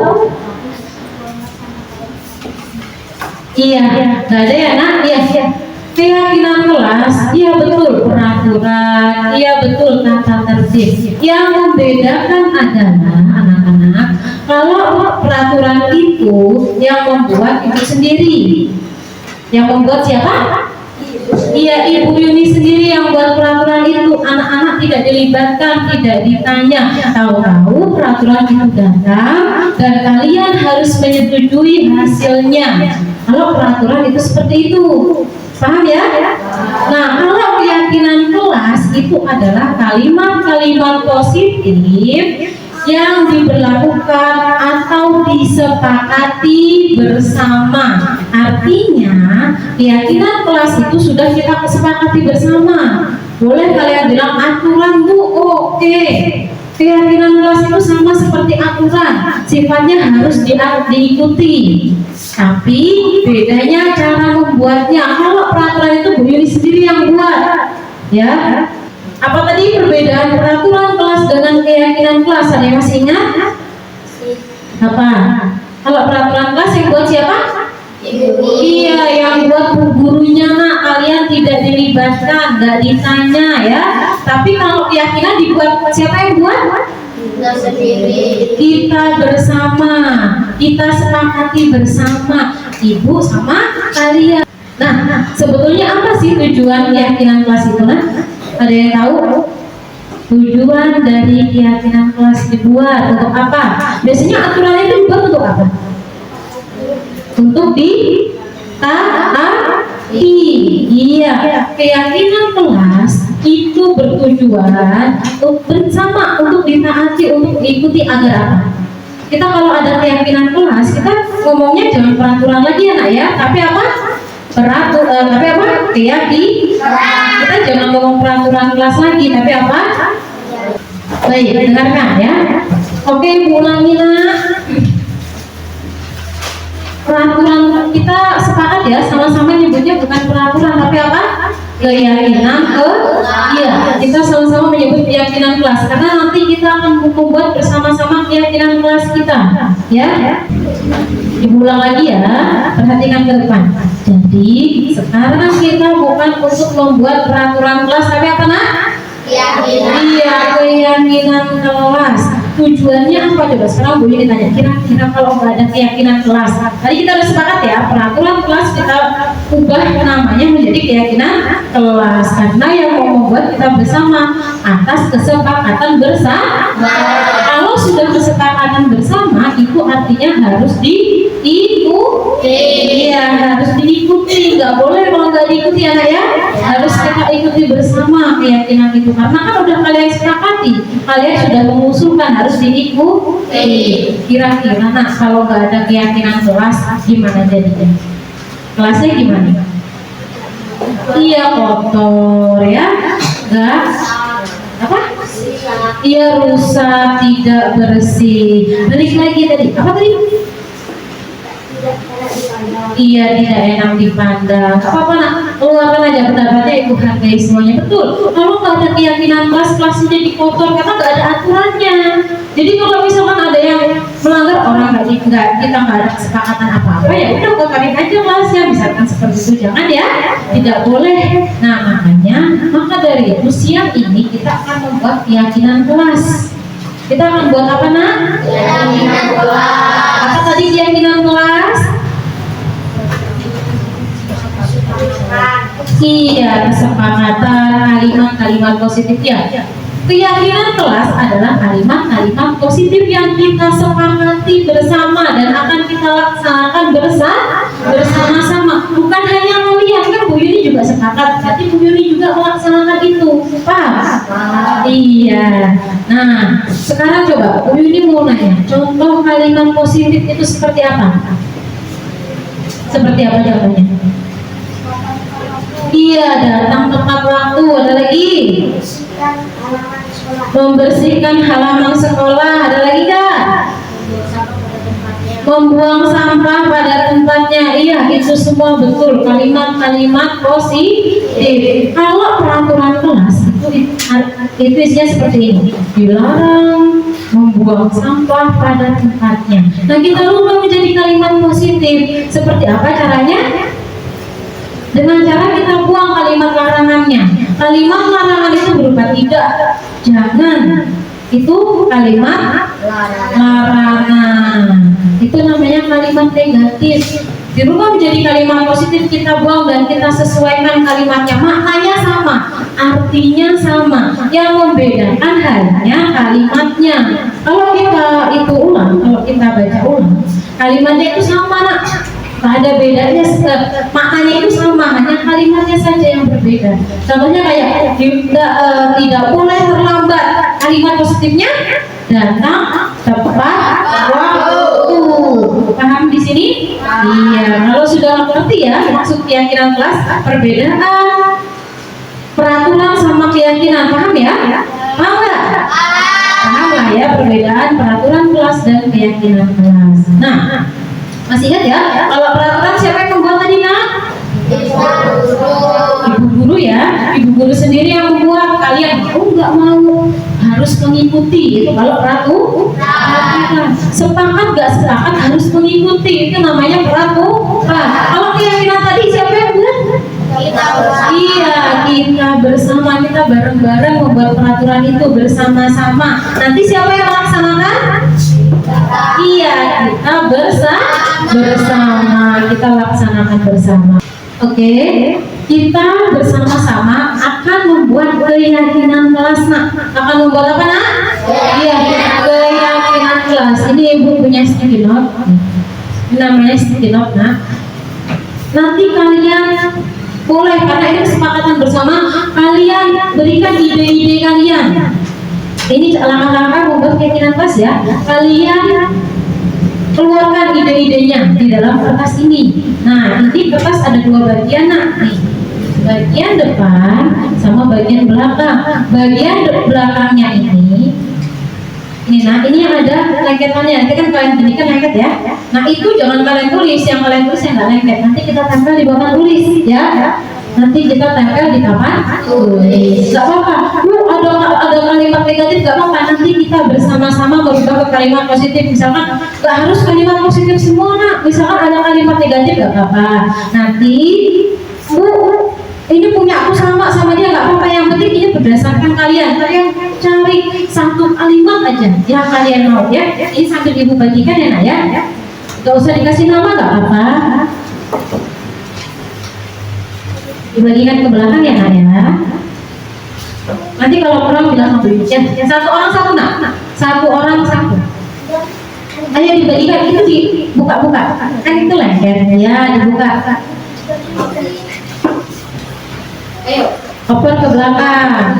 Iya, nggak ada ya nak? Iya. Keyakinan kelas, iya betul peraturan, iya betul tata tertib. Yang membedakan adalah anak-anak, kalau peraturan itu yang membuat ibu sendiri. Yang membuat siapa? Iya, Ibu Yuni sendiri yang buat peraturan itu. Anak-anak tidak dilibatkan, tidak ditanya. Tahu-tahu peraturan itu datang dan kalian harus menyetujui hasilnya. Kalau peraturan itu seperti itu, paham ya? Nah, kalau keyakinan kelas itu adalah kalimat-kalimat positif yang diberlakukan atau disepakati bersama. Artinya, keyakinan kelas itu sudah kita sepakati bersama. Boleh kalian bilang aturan Bu, oke. Keyakinan kelas itu sama seperti aturan, sifatnya harus diikuti. Tapi bedanya cara membuat membuatnya. Kalau peraturan itu Bu Yuni sendiri yang buat, ya. Apa tadi perbedaan peraturan kelas dengan keyakinan kelas? Ada yang masih ingat? Apa? Kalau peraturan kelas yang buat siapa? Iya, yang buat bu gurunya. Nak, kalian tidak dilibatkan, nggak ditanya ya. Tapi kalau keyakinan dibuat siapa yang buat? Kita sendiri. Kita bersama, kita sepakati bersama, ibu sama kalian. Nah, sebetulnya apa sih tujuan keyakinan kelas itu? Nah, ada yang tahu? Tujuan dari keyakinan kelas dibuat untuk apa? Biasanya aturan itu dibuat untuk apa? Untuk ditaati. Iya, keyakinan kelas itu bertujuan untuk bersama, untuk ditaati, untuk diikuti agar apa? Kita kalau ada keyakinan kelas, kita ngomongnya jangan peraturan lagi ya nak ya, tapi apa? Tapi apa? Keyakinan. Kita jangan ngomong peraturan kelas lagi, tapi apa? Baik, dengarkan ya. Oke, ulangi nak. Peraturan kita sepakat ya, sama-sama nyebutnya bukan peraturan tapi apa? Keyakinan iya, kita sama-sama menyebut keyakinan kelas karena nanti kita akan membuat bersama-sama keyakinan kelas kita ya. Diulang lagi ya, perhatikan ke depan. Jadi sekarang kita bukan untuk membuat peraturan kelas tapi apa nak? Keyakinan. Iya, keyakinan kelas. Tujuannya apa coba? Sekarang Bu Yuni tanya, kira-kira kalau nggak ada keyakinan kelas, tadi kita udah sepakat ya, peraturan kelas kita ubah namanya menjadi keyakinan kelas karena yang mau membuat kita bersama atas kesepakatan bersama. Kalau sudah kesepakatan bersama, itu artinya harus diikuti. Iya, harus diikuti. Nggak boleh kalau nggak diikuti anak ya. Harus kita ikuti bersama keyakinan itu karena kan udah kalian sepakati, kalian sudah mengusulkan harus diikuti. Kira-kira nah kalau nggak ada keyakinan kelas gimana jadinya? Kelasnya gimana? Iya kotor ya, nggak apa? Iya rusak, tidak bersih. Balik lagi tadi apa tadi? Iya tidak enak dipandang. Apa-apa nak, keluarkan aja pendapatnya, ibu hargai semuanya. Betul, kalau nggak ada keyakinan kelas-kelasnya jadi kotor karena nggak ada aturannya. Jadi kalau misalkan ada yang melanggar orang kita nggak ada kesepakatan apa-apa ya udah kotorin aja kelasnya, misalkan seperti itu. Jangan ya, tidak boleh. Nah maka dari itu siang ini kita akan membuat keyakinan kelas. Kita akan buat apa nak? Keyakinan kelas. Apa tadi keyakinan kelas? Iya, kesepakatan, kalimat-kalimat positif ya. Keyakinan kelas adalah kalimat-kalimat positif yang kita sepakati bersama dan akan kita laksanakan bersama-sama. Bukan hanya melihat, kan Bu Yuni juga sepakat, tapi Bu Yuni juga melaksanakan itu. Paham? Iya. Nah, sekarang coba Bu Yuni mau nanya, contoh kalimat positif itu seperti apa? Seperti apa jawabannya? Iya, datang tepat waktu. Ada lagi? Membersihkan halaman sekolah. Ada lagi kak? Membuang sampah pada tempatnya. Iya, itu semua betul. Kalimat-kalimat positif. Kalau peraturan kelas itu isinya seperti ini. Dilarang membuang sampah pada tempatnya. Nah, kita rubah menjadi kalimat positif. Seperti apa caranya? Dengan cara kita buang kalimat larangannya. Kalimat larangan itu berupa tidak, jangan. Itu kalimat larangan. Itu namanya kalimat negatif. Dirubah menjadi kalimat positif, kita buang dan kita sesuaikan kalimatnya. Maknanya sama, artinya sama. Yang membedakan hanya kalimatnya. Kalau kita itu ulang, kalau kita baca ulang, kalimatnya itu sama nak. Tak ada bedanya, maknanya itu sama, hanya kalimatnya saja yang berbeda. Contohnya kayak tidak boleh terlambat. Kalimat positifnya datang tepat waktu. Paham di sini? Iya. Kalau sudah ngerti ya maksud keyakinan kelas, perbedaan peraturan sama keyakinan, paham ya? Paham nggak? Paham lah ya perbedaan peraturan kelas dan keyakinan kelas. Nah. Masih ingat ya? Kalau peraturan siapa yang membuat tadi nak? Ibu guru ya, ibu guru sendiri yang membuat. Kalian nggak mau, harus mengikuti. Itu kalau peraturan. Sepakat nggak sepakat harus mengikuti, itu namanya peraturan. Kalau keyakinan tadi siapa yang buat? Iya, kita bersama, kita bareng-bareng membuat peraturan itu bersama-sama. Nanti siapa yang melaksanakan? Iya, kita bersama, kita laksanakan bersama. Oke, kita bersama-sama akan membuat keyakinan kelas, nak. Akan membuat apa, nak? Iya, keyakinan kelas. Ini ibu punya sticky note. Ini namanya sticky note, nak. Nanti kalian boleh, karena ini kesepakatan bersama, kalian berikan ide-ide kalian. Ini langkah-langkah membuat keyakinan kelas ya. Kalian keluarkan ide-idenya di dalam kertas ini. Nah, nanti kertas ada dua bagian, nak. Nih, bagian depan sama bagian belakang. Bagian belakangnya ini, nah ini yang ada lengketannya. Nanti kan kalian ginikan lengket ya. Nah itu jangan kalian tulis, yang kalian tulis yang nggak lengket. Nanti kita tempel di papan tulis ya. Nanti kita tempel di papan tulis. Gak apa-apa. Ada kalimat negatif gak apa-apa. Nanti kita bersama-sama merubah ke kalimat positif. Misalkan gak harus kalimat positif semua, nak. Misalkan ada kalimat negatif gak apa-apa. Nanti Bu, ini punya aku sama dia nggak apa-apa, yang penting ini berdasarkan kalian cari satu kalimat aja yang kalian mau ya. Ini sambil ibu bagikan ya, nak ya. Gak usah dikasih nama, nggak apa-apa, dibagikan ke belakang ya, nak ya. Nanti kalau kurang bilang ya, satu orang satu, nak. Satu orang satu. Ayo dibagikan, itu dibuka-buka kan, itu lengket ya, dibuka. Ayo, open ke belakang.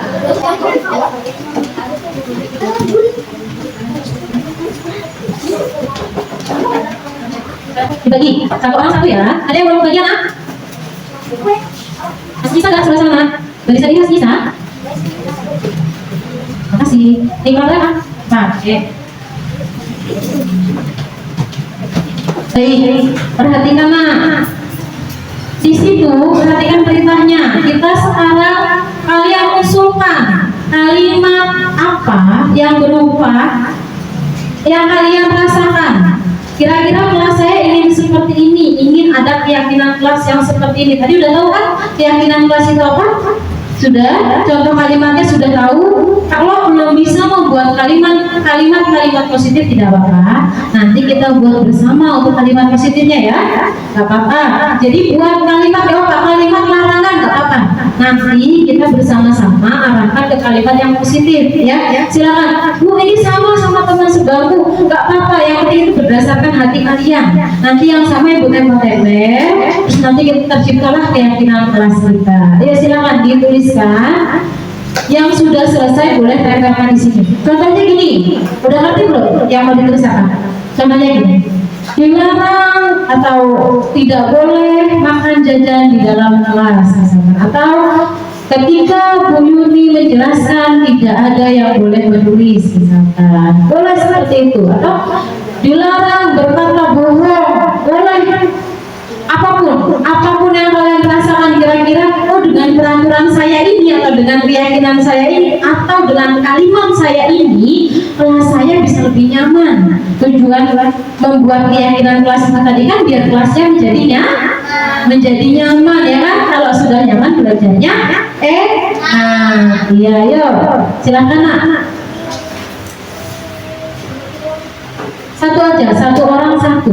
Dibagi, satu orang satu ya. Ada yang belum bagian, ah? Masih bisa nggak sebelah sana? Barisan ini masih bisa? Makasih. Tinggal berapa? Oke. Baik, perhatikan, nak. Di situ perhatikan perintahnya. Kita sekarang kalian usulkan kalimat apa yang berupa yang kalian rasakan. Kira-kira kelas saya ingin seperti ini, ingin ada keyakinan kelas yang seperti ini. Tadi udah tahu kan keyakinan kelas itu apa? Sudah, contoh kalimatnya sudah tahu. Kalau belum bisa membuat kalimat positif tidak apa-apa. Nanti kita buat bersama untuk kalimat positifnya ya. Gak apa-apa. Jadi buat kalimat gak apa-apa, kalimat larangan gak apa-apa. Nanti kita bersama-sama arahkan ke kalimat yang positif ya. Silakan. Bu, ini sama teman sebangku. Gak apa-apa, yang penting itu berdasarkan hati kalian. Nanti yang sama ibu tempel-tempel. Terus nanti kita terciptalah keyakinan kelas kita. Ya silakan dituliskan. Yang sudah selesai boleh tempelkan di sini. Contohnya gini, udah ngerti belum yang mau dituliskan? Contohnya gini, dilarang atau tidak boleh makan jajan di dalam kelas, misalkan. Atau ketika Bu Yuni menjelaskan tidak ada yang boleh menulis, misalkan. Boleh seperti itu. Atau dilarang berkata bohong, boleh. Apapun yang kalian rasakan, kira-kira dengan peraturan saya ini atau dengan keyakinan saya ini atau dengan kalimat saya ini, kelas saya bisa lebih nyaman. Tujuan membuat keyakinan kelas itu tadi kan biar kelasnya menjadi nyaman ya kan. Kalau sudah nyaman belajarnya iya, yuk silakan, nak. Satu aja, satu orang satu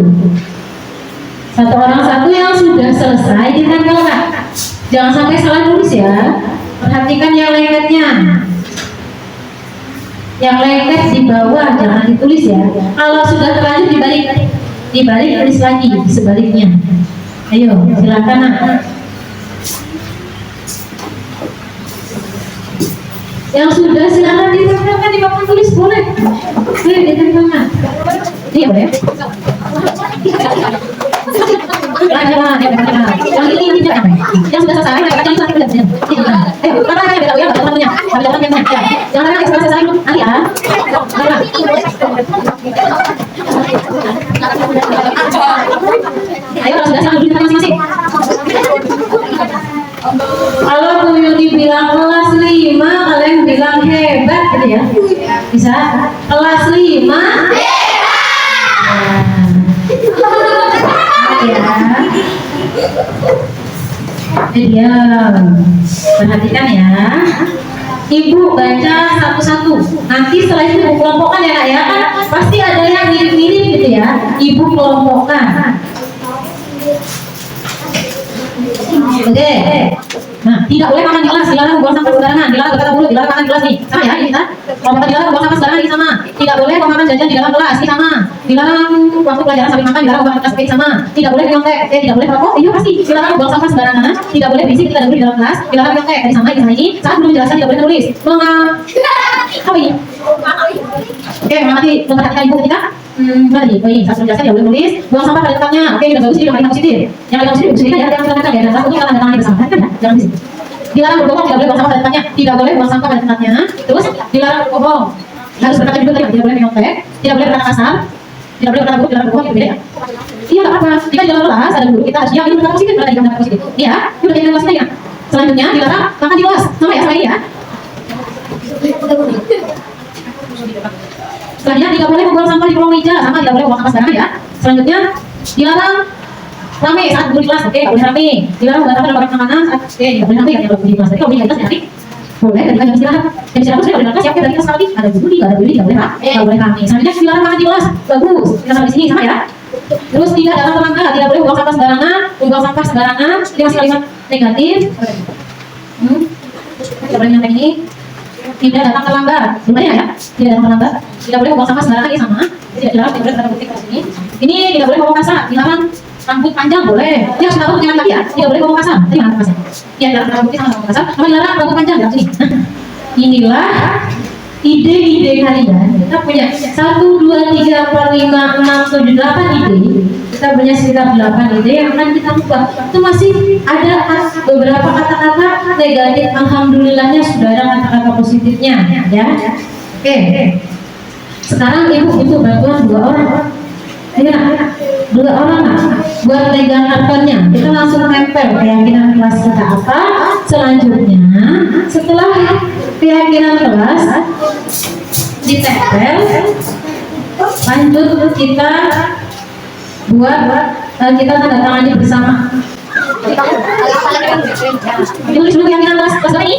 yang sudah selesai ditempelkan. Jangan sampai salah tulis ya. Perhatikan yang lengketnya. Yang lengket di bawah jangan ditulis ya. Kalau sudah terlanjur dibalik tulis lagi di sebaliknya. Ayo silakan, nak. Yang sudah silakan ditempelkan di papan tulis, boleh. Boleh ditempelkan. Iya boleh. Yang sudah selesai, yang sudah selesai. Ayo, karena saya tahu ya, teman-temannya. Jangan yang sudah selesai nanti ya. Ayo, sudah selesai dulu masing-masing. ya? Bisa? Kelas 5. Ya. Perhatikan ya. Ibu baca satu-satu. Nanti setelah itu ibu kelompokkan ya nak ya. Kan pasti ada yang mirip-mirip gitu ya. Ibu kelompokkan. Oke. Nah, tidak boleh makan di kelas, dilarang buang sampah sembarangan, dilarang berkata buruk, dilarang makan di kelas nih. Sama ya, ini kita. Kelompokkan dilarang buang sampah sembarangan ini sama. Tidak boleh memakan jajan di dalam kelas, ini sama. Dilarang waktu pelajaran sambil makan, dilarang buang kelas ini sama. Tidak boleh nyontek, tidak boleh merokok, iya pasti. Dilarang buang sampah sembarangan, tidak boleh berisik ketika duduk di dalam kelas, dilarang nyontek. Tadi sama ini. Saat belum menjelaskan tidak boleh menulis. Apa ini? Oke, nanti memperhatikan ibu ketika mana nih? Oh ini, saat menjelaskan tidak boleh menulis. Buang sampah pada tempatnya. Oke, udah bagus, jadi yang positif. Yang paling positif ya, jangan silakan ya. Dan satu kalau ada tangan bersama, kan ya? Jangan di situ. Dilarang berbohong, tidak boleh buang sampah pada tempatnya. Tidak boleh buang sampah pada tempatnya. Terus dilarang berbohong. Harus berkata jujur tadi, tidak boleh menyontek, tidak boleh berkata kasar, tidak boleh berkata buruk, dilarang berbohong, itu beda ya. Iya, nggak apa-apa. Jika di dalam kelas ada guru kita harus yang ini berkata positif, berkata yang berkata positif. Iya, udah jadi kelasnya ya. Selanjutnya dilarang makan di kelas, sama ya sama ini ya. Selanjutnya tidak boleh membuang sampah di kolong meja, sama tidak boleh membuang sampah sembarangan ya. Selanjutnya dilarang rame saat duduk di kelas, oke, nggak boleh rame. Dilarang membatalkan lembaga makanan saat, oke, nggak boleh rame ya kalau di kelas. Tapi kalau di kelas nanti boleh ketika jam istirahat. Jam istirahat sudah di kelas ya, oke, berarti kita sekali ada guru, nggak ada guru, nggak boleh rame. Selanjutnya dilarang makan di kelas, bagus. Kita sampai di sini sama ya. Terus tidak datang terlambat, tidak boleh buang sampah sembarangan, membuang sampah sembarangan. Ini masih kalimat negatif. Tidak boleh nyontek ini. Tidak datang terlambat, gimana ya? Tidak datang terlambat, tidak boleh membuang sampah sembarangan, ini sama. Tidak dilarang, tidak boleh berkata buruk di sini. Ini tidak boleh ngomong kasar, dilarang rambut panjang boleh. Ya sudah tahu jangan lagi ya, tidak boleh ngomong kasar. Tadi mana kasar? Ya dilarang rambut sama ngomong kasar, sama dilarang rambut panjang di sini. Inilah ide-ide kalian. Kita punya 1, 2, 3, 4, 5, 6, 7, 8 ide. Kita punya sekitar 8 ide yang akan kita ubah. Itu masih ada beberapa kata-kata negatif. Alhamdulillahnya sudah ada kata-kata positifnya ya. Oke. Sekarang ibu butuh bantuan 2 orang. Ya, 2 orang buat pegang kartonnya. Kita langsung tempel keyakinan kelas kita apa. Selanjutnya setelah keyakinan kelas ditempel, lanjut kita buat kita tanda tangani bersama. Tulis dulu keyakinan kelas berapa ini?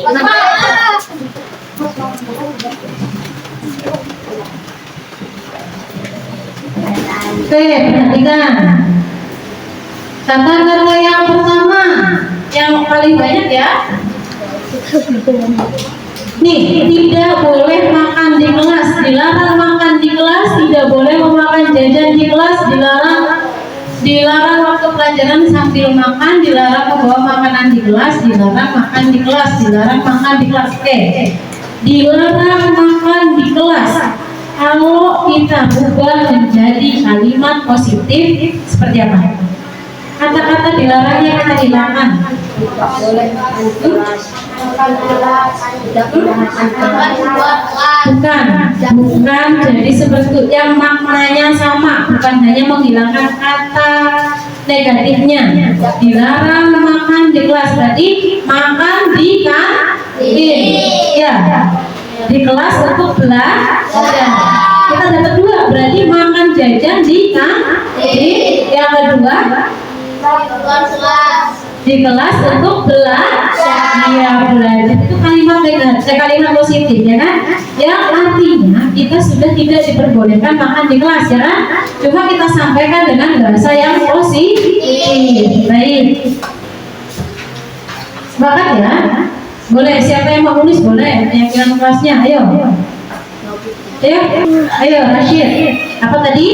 Oke, perhatikan kata-kata yang pertama yang paling banyak ya. Nih, tidak boleh makan di kelas, dilarang makan di kelas, tidak boleh memakan jajan di kelas, dilarang waktu pelajaran sambil makan, dilarang membawa makanan di kelas, dilarang makan di kelas, dilarang makan di kelas. Oke, dilarang makan di kelas. Kalau kita ubah menjadi kalimat positif seperti apa? Kata-kata dilarangnya kita hilangkan. Bukan. Jadi seperti yang maknanya sama, bukan hanya menghilangkan kata negatifnya. Dilarang makan di kelas, berarti makan di kantin. Ya. Di kelas untuk belajar. Kita dapat 2, berarti makan jajan di kantin. Yang kedua di kelas untuk belajar. Iya, belajar itu kalimat negatif, kalimat positif ya kan? Yang artinya kita sudah tidak diperbolehkan makan di kelas ya kan? Cuma kita sampaikan dengan bahasa yang positif. Baik. Sepakat ya? Boleh, siapa yang mau nulis boleh, keyakinan kelasnya, ayo. Ayo, Rashid. Apa tadi?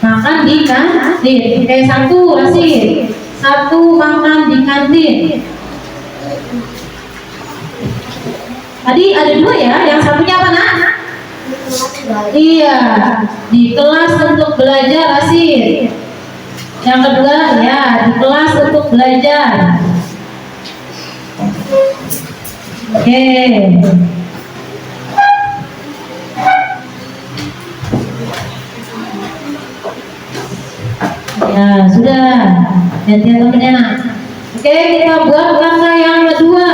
Makan di kantin. Oke, 1, Rashid. 1, makan di kantin. Tadi ada 2 ya, yang satunya apa nak? Iya, di kelas untuk belajar, Rashid. Yang kedua, ya, di kelas untuk belajar. Oke. Ya sudah, gantian temennya nak. Oke, kita buat kata yang kedua.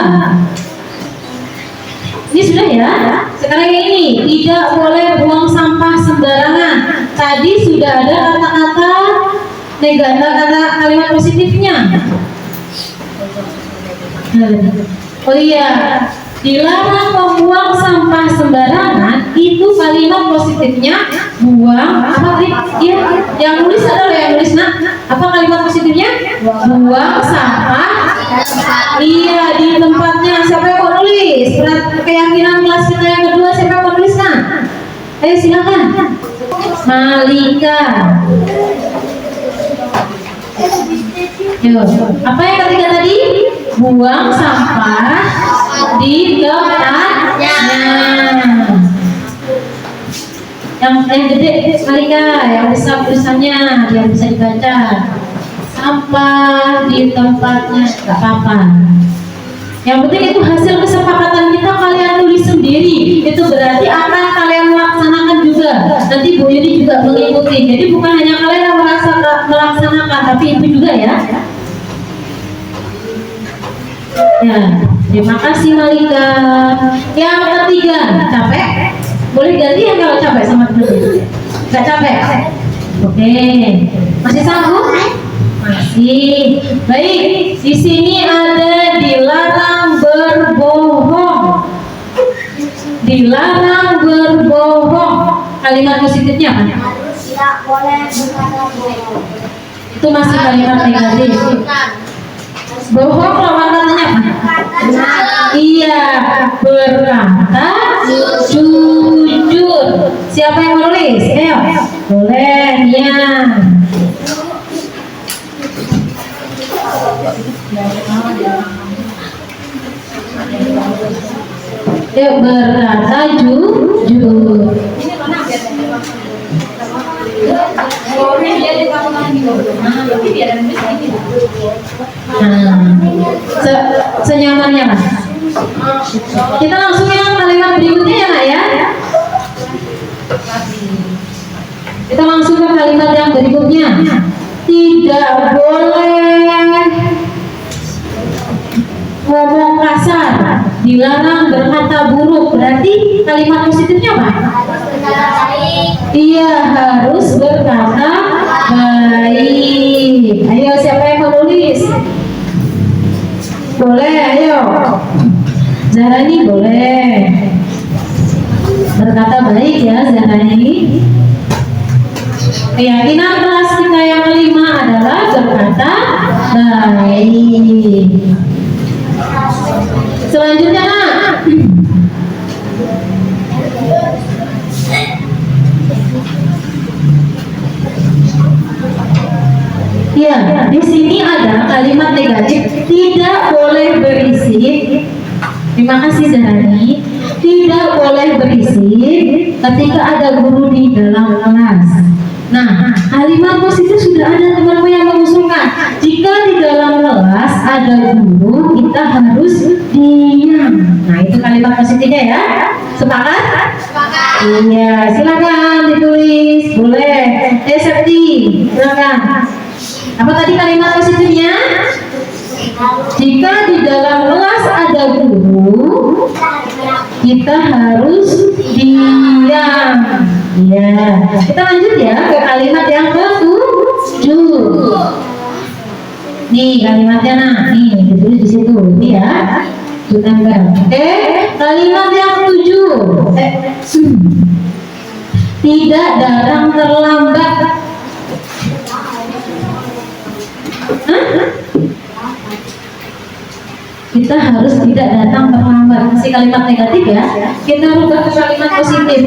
Ini sudah ya. Sekarang yang ini, tidak boleh buang sampah sembarangan. Tadi sudah ada kata-kata negatif, kata kalimat positifnya. Oh iya, dilarang membuang sampah sembarangan, itu kalimat positifnya buang apa tadi? Iya, yang nulis adalah yang nulis nak. Apa kalimat positifnya? Buang sampah. Iya, di tempatnya. Siapa yang mau nulis? Keyakinan kelas kita yang kedua, siapa yang mau nulis nak? Ayo silakan. Malika. Yo, apa yang ketiga tadi? Buang sampah di tempatnya. Yang gede Malika, yang besar tulisannya biar bisa dibaca. Sampah di tempatnya, nggak apa-apa. Yang penting itu hasil kesepakatan kita, kalian tulis sendiri. Itu berarti akan kalian melaksanakan juga. Nanti Bu Yuni juga mengikuti. Jadi bukan hanya kalian yang melaksanakan, tapi ibu juga ya. Ya, terima kasih Malika. Yang ketiga, capek? Boleh ganti ya kalau capek sama teman-teman? Nggak capek? Oke, masih sanggup? Masih. Baik, di sini ada dilarang berbohong. Dilarang berbohong. Kalimat positifnya apa? Tidak boleh berkata bohong. Itu masih kalimat negatif. Bohong lawan katanya apa? Iya, berkata jujur. Siapa yang menulis? Ayo, boleh ya. Yuk berkata jujur. Senyamannya Mas. Kita langsung yang kalimat berikutnya ya Nak ya. Kita langsung ke kalimat yang berikutnya. Tidak boleh ngomong kasar, dilarang berkata buruk. Berarti kalimat positifnya apa? Iya, harus berkata baik. Ayo, siapa yang menulis? Boleh, ayo. Zahrani boleh. Berkata baik ya Zahrani. Keyakinan kelas kita yang kelima adalah berkata baik. Selanjutnya Nak. Ya, di sini ada kalimat negatif, tidak boleh berisik. Terima kasih Zahrani. Tidak boleh berisik ketika ada guru di dalam kelas. Nah, kalimat positif sudah ada teman-teman yang mengusulkan. Jika di dalam kelas ada guru, kita harus diam. Nah, itu kalimat positifnya ya. Sepakat? Sepakat. Iya, silakan ditulis. Boleh. Septi, silakan. Apa tadi kalimat positifnya? Jika di dalam kelas ada guru, kita harus diam. Ya, kita lanjut ya ke kalimat yang ke-7. Nih kalimatnya Nah, nih ditulis di situ. Ini ya, ditempel. Oke, kalimat yang 7. Tidak datang terlambat. Kita harus tidak datang terlambat. Masih kalimat negatif ya. Kita rubah ke kalimat positif.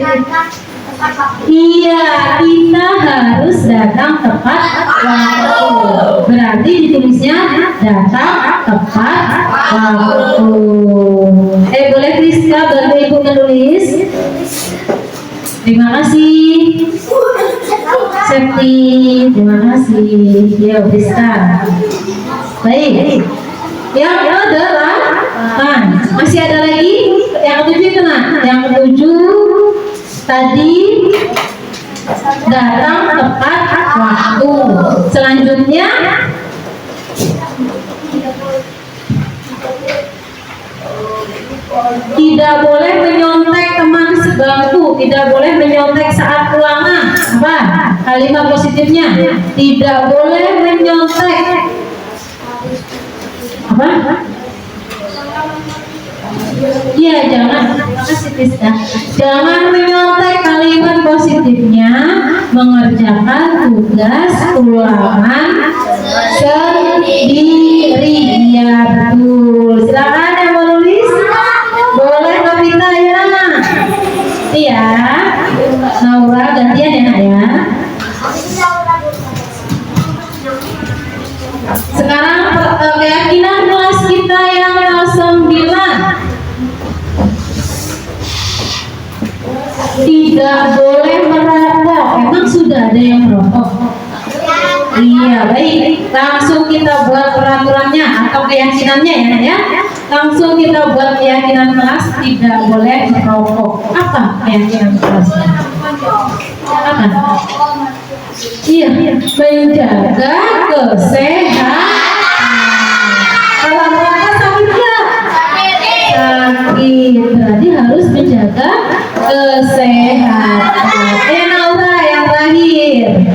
Iya, kita harus datang tepat waktu. Berarti ditulisnya datang tepat waktu. Boleh Priska bantu ibu menulis? Terima kasih. Septi, terima kasih. Ya, Priska. Baik. Yang adalah, nah, masih ada lagi yang ke-7 itu Nah. Yang ke-7 tadi datang tepat waktu. Selanjutnya Tidak boleh menyontek teman sebangku, tidak boleh menyontek saat ulangan. Apa? Kalimat positifnya, tidak boleh menyontek. Apa? Iya, jangan. Makasih Krista. Jangan menyontek. Kalimat positifnya mengerjakan tugas ulangan sendiri. Ya betul. Silakan yang mau nulis. Boleh Novita ya. Iya. Naura gantian ya Nak ya. Sekarang keyakinan kelas kita yang 09. Tidak boleh merokok. Emang sudah ada yang merokok? Iya, baik. Langsung kita buat peraturannya atau keyakinannya ya, Nak ya. Langsung kita buat keyakinan kelas tidak boleh merokok. Apa keyakinan kelasnya? Apa? Iya, menjaga kesehatan. Kalau merokok sakit nggak? Sakit, berarti harus menjaga kesehatan. Naura yang terakhir.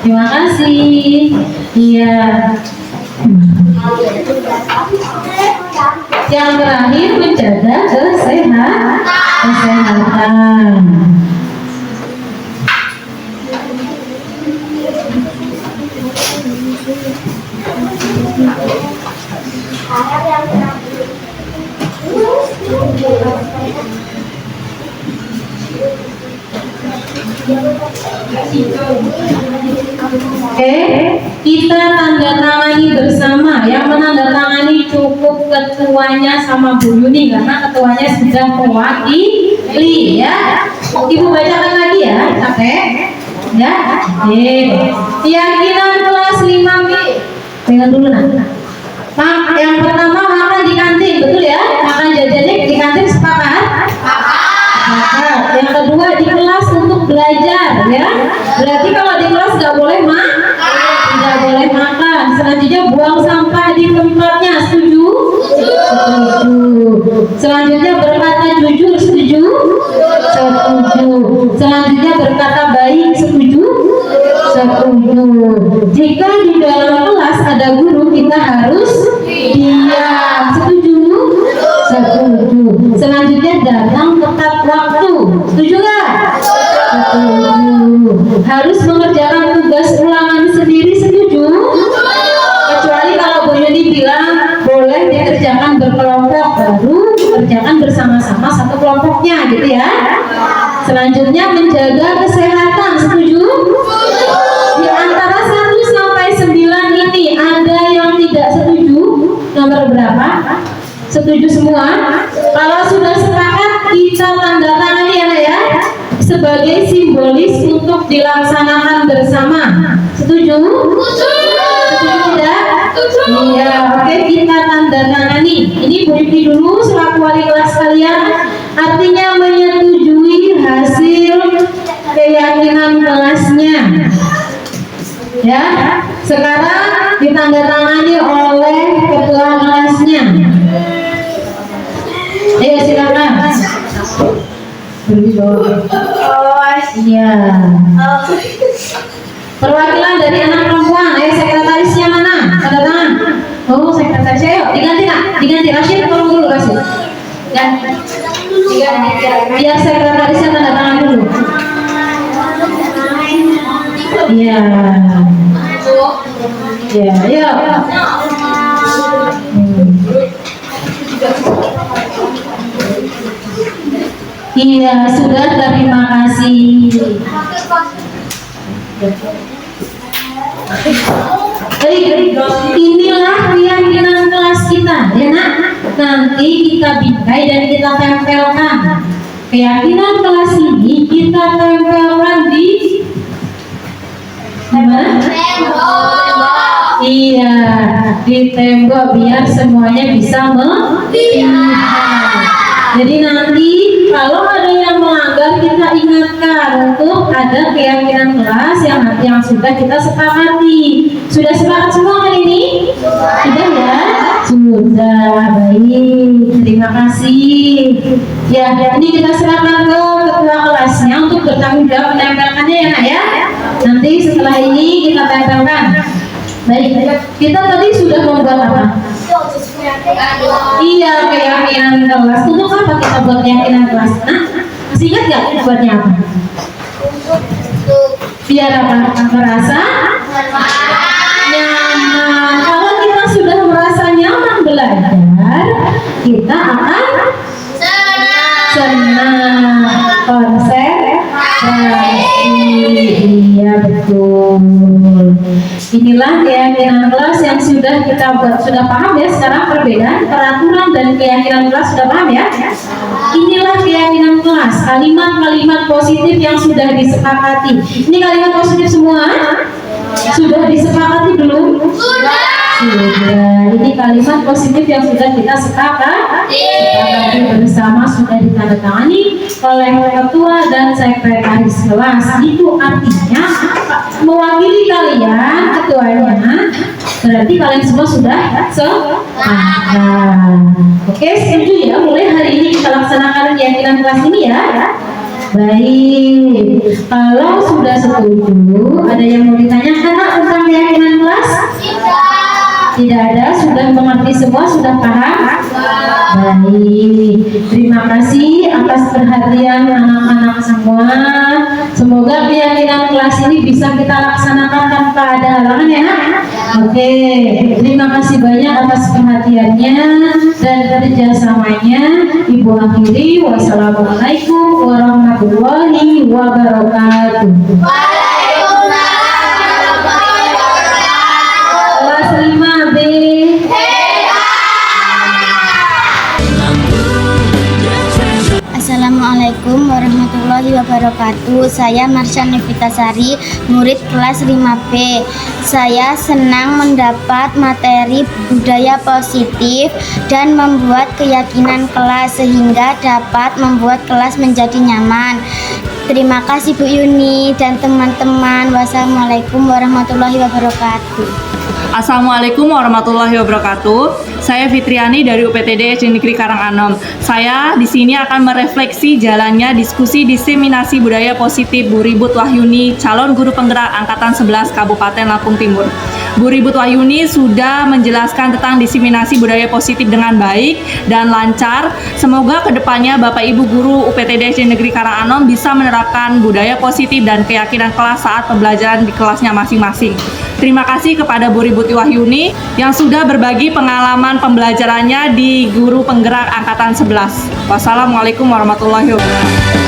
Terima kasih. Iya. Yang terakhir menjaga kesehatan. Oke, kita tanda tangani bersama. Yang menandatangani cukup ketuanya sama Bu Yuni karena ketuanya sudah mewakili ya. Ibu bacakan lagi ya, oke? Ya, oke. Keyakinan kelas 5B. Pegang dulu Nak. Yang pertama makan di kantin, betul ya? Makan jajannya di kantin sepakat? Yang kedua di kelas untuk belajar ya. Berarti kalau di kelas nggak boleh tidak boleh makan. Selanjutnya buang sampah di tempatnya, setuju? Setuju. Selanjutnya berkata jujur, setuju? Setuju. Selanjutnya berkata baik, setuju? Setuju. Jika di dalam kelas ada guru, kita harus diam, setuju? Setuju. Selanjutnya datang tepat waktu, setuju nggak? Setuju. Harus mengerjakan tugas ulangan sendiri, setuju? Kecuali kalau Bu Yuni bilang boleh dikerjakan berkelompok, baru kerjakan bersama-sama satu kelompoknya, gitu ya. Selanjutnya menjaga kesehatan, setuju? Di antara 1 sampai 9 ini ada yang tidak setuju? Nomor berapa? Setuju semua? Kalau sudah sepakat kita tanda tangani ya Nak ya, sebagai simbolis untuk dilaksanakan bersama. Setuju? Setuju tidak? Iya, oke, kita tanda tangani. Ini Bu Yuki dulu selaku wali kelas kalian. Artinya menyetujui hasil keyakinan kelasnya. Ya, sekarang ditandatangani oleh ketua kelasnya. Ayo silakan. Iya. Perwakilan dari anak perempuan. Ayo sekretarisnya mana? Tanda tangan. Oh, sekretarisnya. Ayo diganti Nak. Diganti. Rashid tolong dulu Rashid. Ganti. Biar sekretarisnya tanda tangan dulu. Iya. Iya. Ayo. Iya, sudah, terima kasih. Baik, inilah keyakinan kelas kita, ya Nak. Nanti kita bingkai dan kita tempelkan. Keyakinan kelas ini kita tempelkan di mana? Iya, di tembok biar semuanya bisa melihat. Jadi nanti kalau ada yang melanggar kita ingatkan untuk ada keyakinan kelas yang sudah kita sepakati. Sudah sepakat semua hari ini? Sudah ya? Sudah, baik. Terima kasih. Ya, ini kita serahkan ke ketua kelasnya untuk bertanggung jawab menempelkannya ya nak ya. Nanti setelah ini kita tempelkan. Baik, kita tadi sudah membuat apa? Iya, keyakinan kelas. Untuk apa kita buat keyakinan kelas? Nah, masih ingat nggak buatnya apa? Biar apa? Merasa nyaman. Kalau kita sudah merasa nyaman belajar, kita akan senang. Konsentrasi. Iya betul. Inilah keyakinan kelas yang sudah kita buat. Sudah paham ya sekarang perbedaan peraturan dan keyakinan kelas, sudah paham ya? Inilah keyakinan kelas, kalimat-kalimat positif yang sudah disepakati. Ini kalimat positif semua? Sudah disepakati belum? Sudah. Ini kalimat positif yang sudah kita sepakati bersama, sudah ditandatangani oleh ketua dan sekretaris kelas. Itu artinya mewakili kalian ketuanya. Berarti kalian semua sudah sepakat. Oke, setuju ya? Mulai hari ini kita laksanakan keyakinan kelas ini ya. Baik, kalau sudah setuju, ada yang mau ditanyakan tentang keyakinan kelas? Tidak ada, sudah mengerti semua, sudah paham? Baik, terima kasih atas perhatian anak-anak semua. Semoga keyakinan kelas ini bisa kita laksanakan tanpa ada halangan ya nak? Oke, terima kasih banyak atas perhatiannya dan kerjasamanya. Ibu akhiri, wassalamualaikum warahmatullahi wabarakatuh. Kelas 5B. Assalamualaikum warahmatullahi wabarakatuh. Saya Marsha Nevitasari, murid kelas 5B. Saya senang mendapat materi budaya positif dan membuat keyakinan kelas sehingga dapat membuat kelas menjadi nyaman. Terima kasih Bu Yuni dan teman-teman. Wassalamualaikum warahmatullahi wabarakatuh. Assalamualaikum warahmatullahi wabarakatuh. Saya Fitriani dari UPTD SD Negeri Karanganom. Saya di sini akan merefleksi jalannya diskusi diseminasi budaya positif Bu Ribut Wahyuni, calon guru penggerak angkatan 11 Kabupaten Lampung Timur. Bu Ribut Wahyuni sudah menjelaskan tentang diseminasi budaya positif dengan baik dan lancar. Semoga kedepannya Bapak Ibu guru UPTD SD Negeri Karanganom bisa menerapkan budaya positif dan keyakinan kelas saat pembelajaran di kelasnya masing-masing. Terima kasih kepada Bu Ribut Wahyuni yang sudah berbagi pengalaman pembelajarannya di guru penggerak angkatan 11. Wassalamualaikum warahmatullahi wabarakatuh.